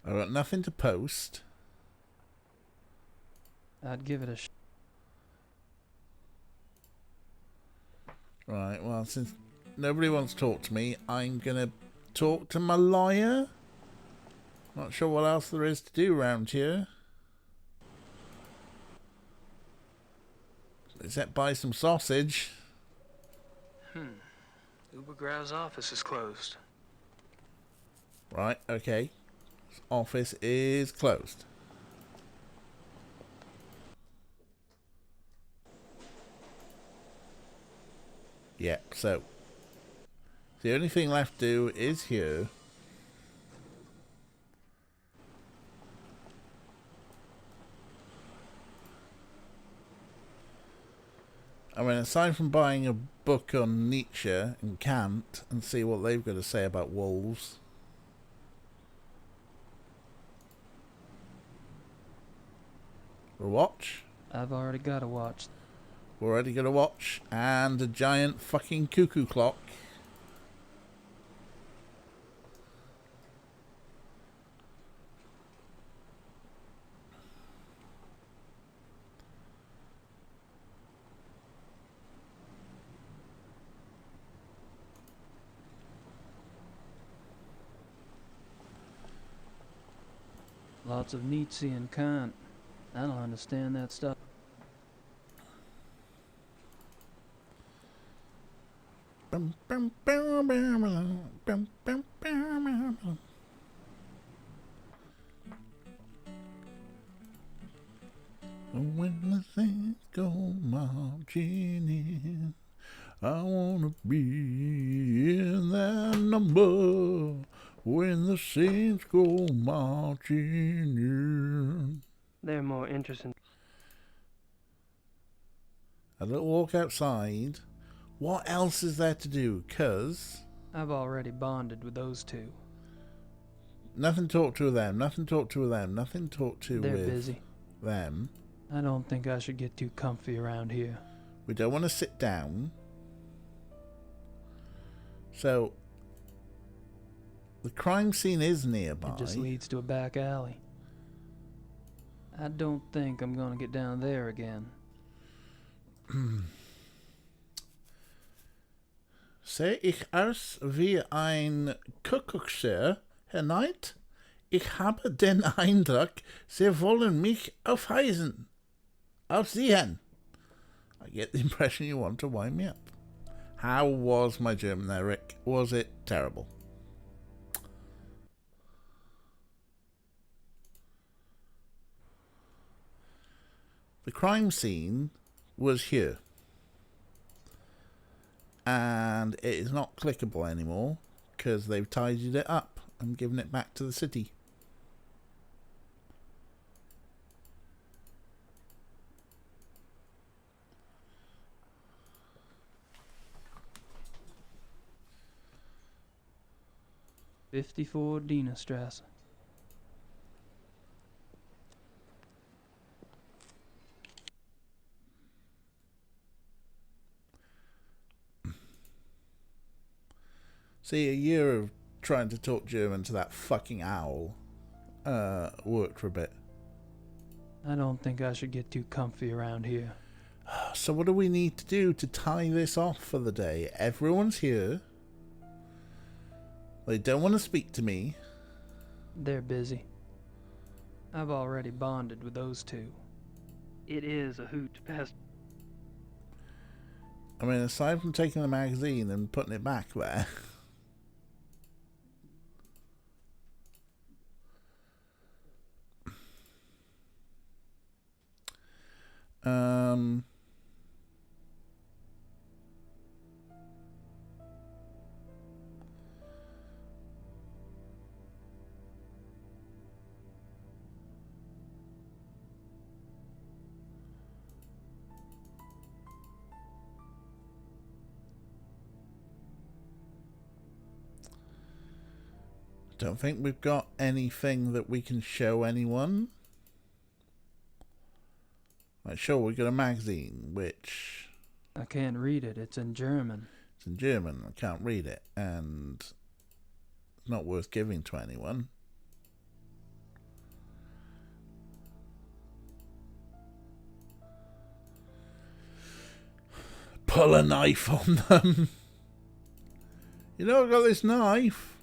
S1: I've got nothing to post.
S3: I'd give it a
S1: Right, well, since nobody wants to talk to me, I'm going to talk to my lawyer. Not sure what else there is to do around here. Except buy some sausage.
S3: Ubergrau's office is closed.
S1: Right, okay. Office is closed. Yeah, so the only thing left to do is here. I mean, aside from buying a book on Nietzsche and Kant and see what they've got to say about wolves. A watch?
S3: I've already got a watch.
S1: We're already got a watch and a giant fucking cuckoo clock.
S3: Lots of Nietzsche and Kant. I don't understand that stuff.
S1: When the Saints go marching in, I wanna be in that number. When the Saints go marching in.
S8: They're more interesting.
S1: A little walk outside. What else is there to do? 'Cause
S3: I've already bonded with those two.
S1: nothing talk to them. Nothing talk to them. Nothing talk to
S3: They're
S1: with
S3: busy.
S1: them.
S3: I don't think I should get too comfy around here.
S1: We don't want to sit down. So the crime scene is nearby.
S3: It just leads to a back alley. I don't think I'm gonna get down there again.
S1: Sehe ich aus wie ein Kuckucksuhr, Herr Knight? Ich habe den Eindruck, Sie wollen mich aufheizen. Aufsehen. I get the impression you want to wind me up. How was my German there, Rick? Was it terrible? The crime scene was here. And it is not clickable anymore because they've tidied it up and given it back to the city.
S3: '54 Dienastrasse.
S1: See, a year of trying to talk German to that fucking owl worked for a bit.
S3: I don't think I should get too comfy around here.
S1: So what do we need to do to tie this off for the day? Everyone's here. They don't want to speak to me.
S3: They're busy. I've already bonded with those two.
S8: It is a hoot past.
S1: I mean, aside from taking the magazine and putting it back there. Don't think we've got anything that we can show anyone. Right, sure, we've got a magazine, which...
S3: I can't read it. It's in German.
S1: It's in German. I can't read it. And it's not worth giving to anyone. Pull a knife on them. You know, I've got this knife.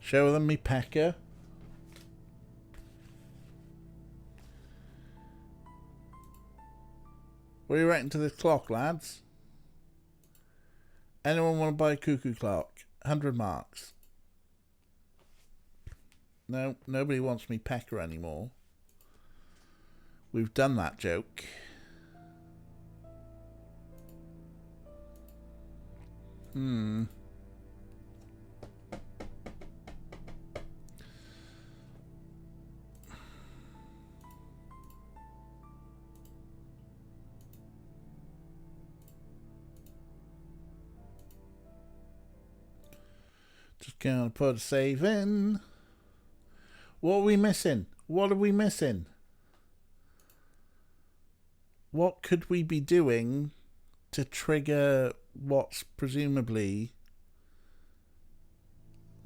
S1: Show them me pecker. What are you rating to this clock, lads? Anyone want to buy a cuckoo clock? 100 marks. No, nobody wants me pecker anymore. We've done that joke. Just gonna put a save in. What are we missing? What are we missing? What could we be doing to trigger what's presumably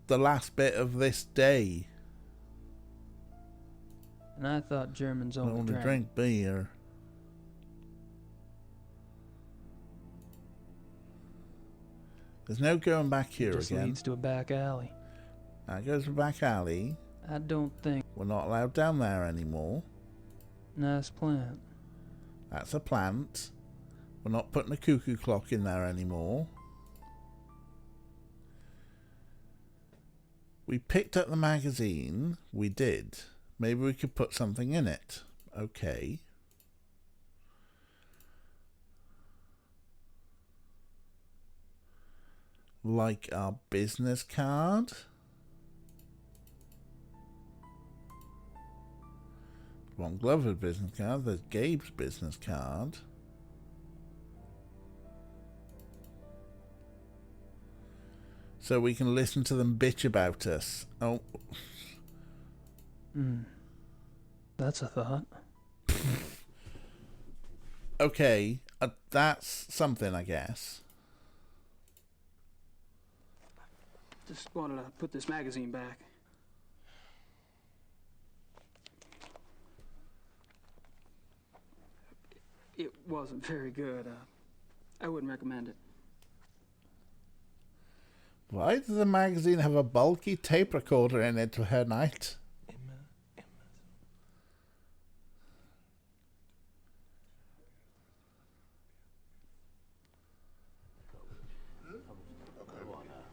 S1: the last bit of this day?
S3: And I thought Germans
S1: I
S3: only
S1: want to
S3: drank.
S1: drink beer. There's no going back here
S3: Just
S1: again.
S3: leads to a back alley.
S1: That goes to back alley.
S3: I don't think.
S1: We're not allowed down there anymore.
S3: Nice plant.
S1: That's a plant. We're not putting a cuckoo clock in there anymore. We picked up the magazine. We did. Maybe we could put something in it. Okay. Like our business card. Ron Glover's business card. There's Gabe's business card. So we can listen to them bitch about us. Oh.
S3: That's a thought.
S1: Okay. That's something, I guess.
S15: Just wanted to put this magazine back. It wasn't very good. I wouldn't recommend it.
S1: Why does the magazine have a bulky tape recorder in it for her night?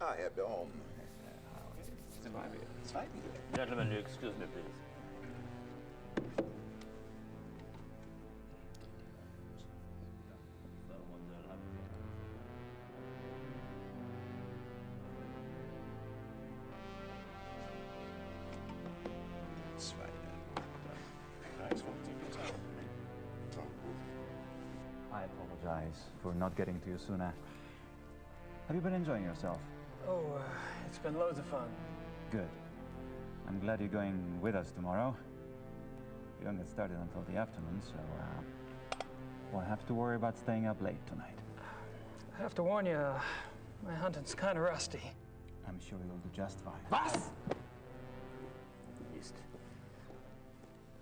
S12: Ah, Herr Baum.
S14: Gentlemen, excuse me, please.
S13: I apologize for not getting to you sooner. Have you been enjoying yourself?
S15: Oh, it's been loads of fun.
S13: Good. I'm glad you're going with us tomorrow. We don't get started until the afternoon, so won't have to worry about staying up late tonight.
S15: I have to warn you, my hunting's kind of rusty.
S13: I'm sure you'll do just fine.
S10: Was?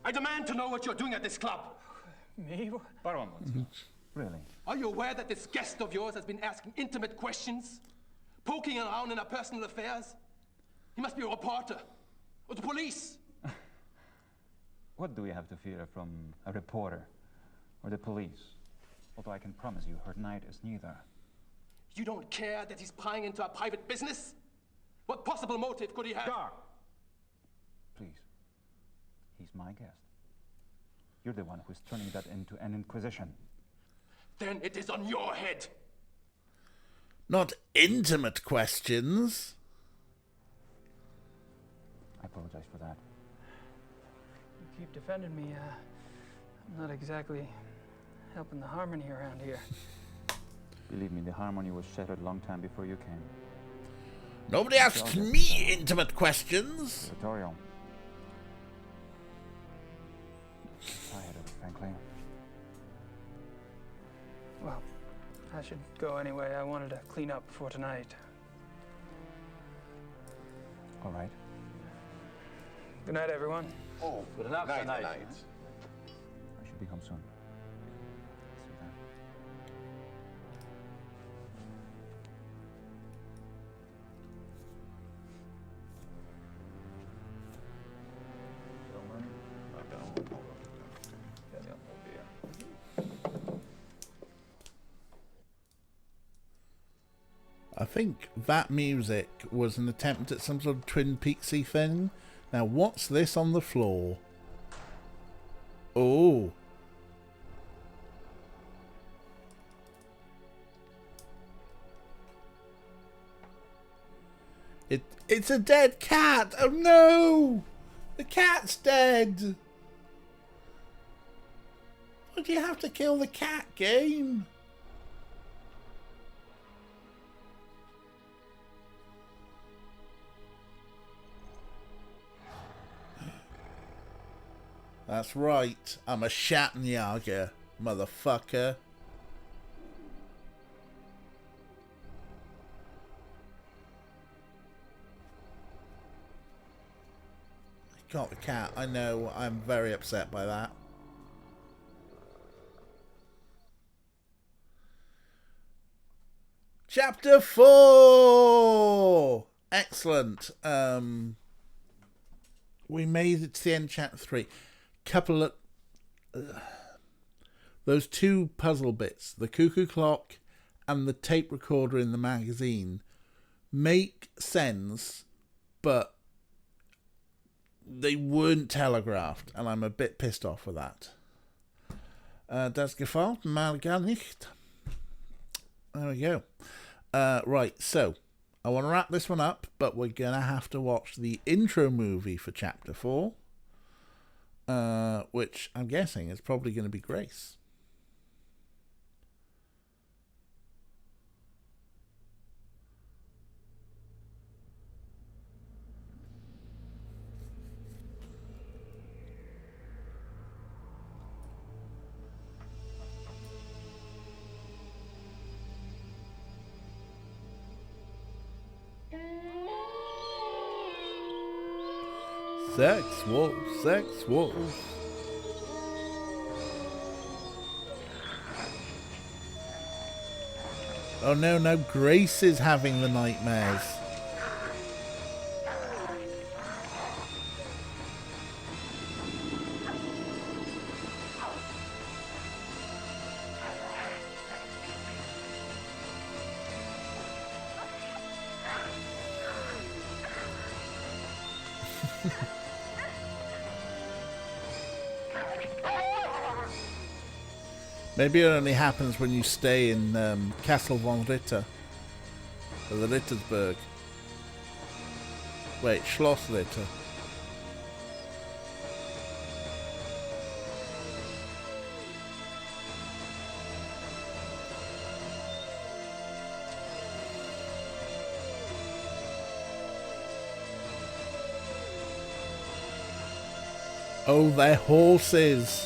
S10: I demand to know what you're doing at this club.
S15: Me?
S13: Baron, really?
S10: Are you aware that this guest of yours has been asking intimate questions? Poking around in our personal affairs? He must be a reporter. Or the police.
S13: What do we have to fear from a reporter or the police? Although I can promise you, her night is neither.
S10: You don't care that he's prying into our private business? What possible motive could he have?
S13: Gar! Please. He's my guest. You're the one who's turning that into an inquisition.
S10: Then it is on your head.
S1: Not intimate questions.
S13: I apologize for that.
S15: You keep defending me. I'm not exactly helping the harmony around here.
S13: Believe me, the harmony was shattered a long time before you came.
S1: Nobody asked me intimate questions.
S13: Territorial. Tired of it, frankly.
S15: Well, I should go anyway. I wanted to clean up before tonight.
S13: All right.
S15: Good night, everyone.
S12: Oh,
S14: Good night.
S13: I should be home soon. See you then.
S1: I think that music was an attempt at some sort of Twin Peaksy thing. Now, what's this on the floor? Oh. It's a dead cat! Oh no! The cat's dead! Why do you have to kill the cat, game? That's right. I'm a Schattenjäger, motherfucker. Got the cat. I know. I'm very upset by that. Chapter 4! Excellent. We made it to the end of chapter 3. Couple of... those two puzzle bits, the cuckoo clock and the tape recorder in the magazine, make sense, but they weren't telegraphed, and I'm a bit pissed off with that. Das gefällt mir gar nicht. There we go. Right, so I want to wrap this one up, but we're going to have to watch the intro movie for Chapter 4, which I'm guessing is probably going to be Grace. Sex wolf, sex wolf. Oh no, now Grace is having the nightmares. Maybe it only happens when you stay in Castle von Ritter. Or the Rittersburg. Wait, Schloss Ritter. Oh, they're horses.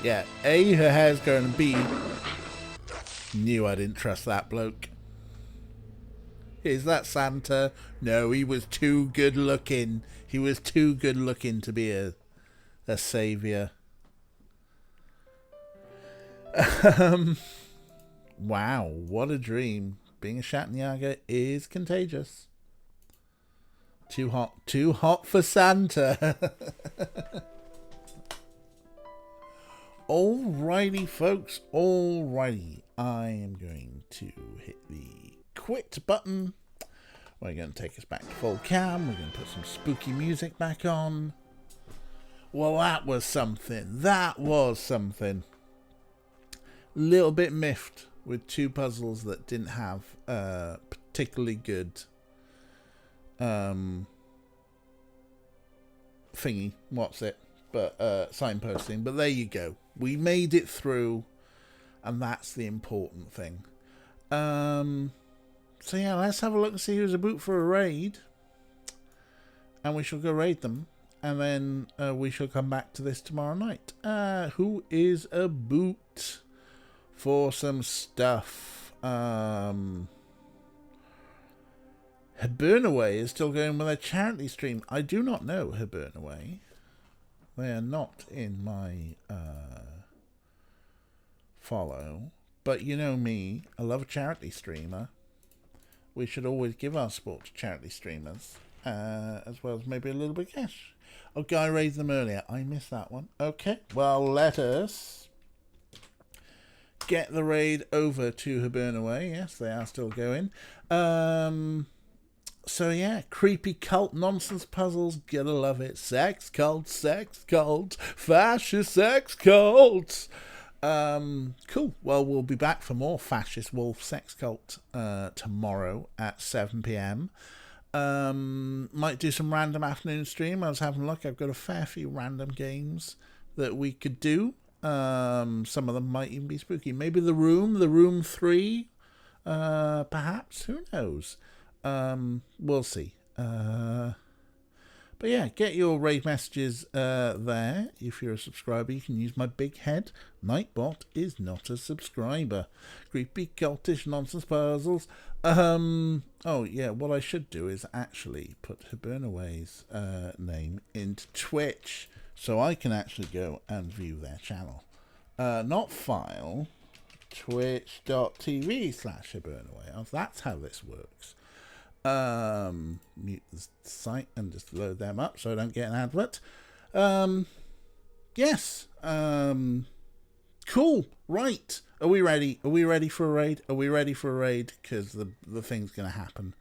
S1: Yeah, A, her hair's going, and B, knew I didn't trust that bloke. Is that Santa? No, he was too good looking. He was too good looking to be a saviour. Wow, what a dream. Being a Schattenjäger is contagious. Too hot for Santa. Alrighty, folks. Alrighty. I am going to hit the quit button. We're going to take us back to full cam. We're going to put some spooky music back on. Well, that was something. That was something. Little bit miffed with two puzzles that didn't have particularly good thingy. What's it? But signposting. But there you go. We made it through, and that's the important thing. So yeah, let's have a look and see who's a boot for a raid, and we shall go raid them, and then we shall come back to this tomorrow night. Who is a boot for some stuff? Hibernaway is still going with a charity stream. I do not know Hibernaway. They are not in my follow. But you know me, I love a charity streamer. We should always give our support to charity streamers, as well as maybe a little bit of cash. Oh, Guy raised them earlier. I missed that one. Okay, well, let us get the raid over to Hibernaway. Yes, they are still going. So yeah, creepy cult nonsense puzzles. Gotta love it. Sex cults, fascist sex cults. Cool. Well, we'll be back for more Fascist Wolf Sex Cult tomorrow at 7 p.m. Might do some random afternoon stream. I was having a look. I've got a fair few random games that we could do. Some of them might even be spooky. Maybe The Room 3, perhaps. Who knows? We'll see. But yeah, get your raid messages there. If you're a subscriber, you can use my big head. Nightbot is not a subscriber. Creepy cultish nonsense puzzles. Oh yeah, what I should do is actually put Hibernaway's name into Twitch, so I can actually go and view their channel. Not file, twitch.tv/Hibernaway. Oh, that's how this works. Mute the site and just load them up so I don't get an advert. Yes. Cool. Right. Are we ready? Are we ready for a raid? Are we ready for a raid? Because the thing's going to happen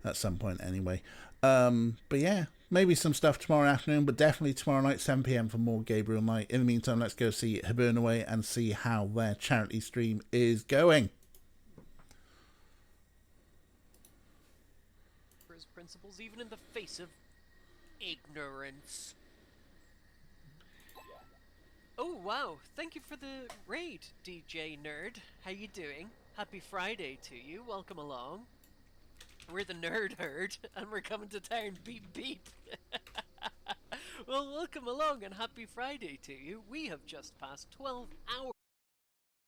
S1: at some point anyway. But yeah, maybe some stuff tomorrow afternoon, but definitely tomorrow night, 7 p.m. for more Gabriel Knight. In the meantime, let's go see Hibernaway and see how their charity stream is going.
S16: Principles even in the face of ignorance. Oh wow, thank you for the raid, DJ Nerd. How you doing? Happy Friday to you. Welcome along. We're the Nerd Herd and we're coming to town. Beep beep. Well, welcome along and happy Friday to you. We have just passed 12 hours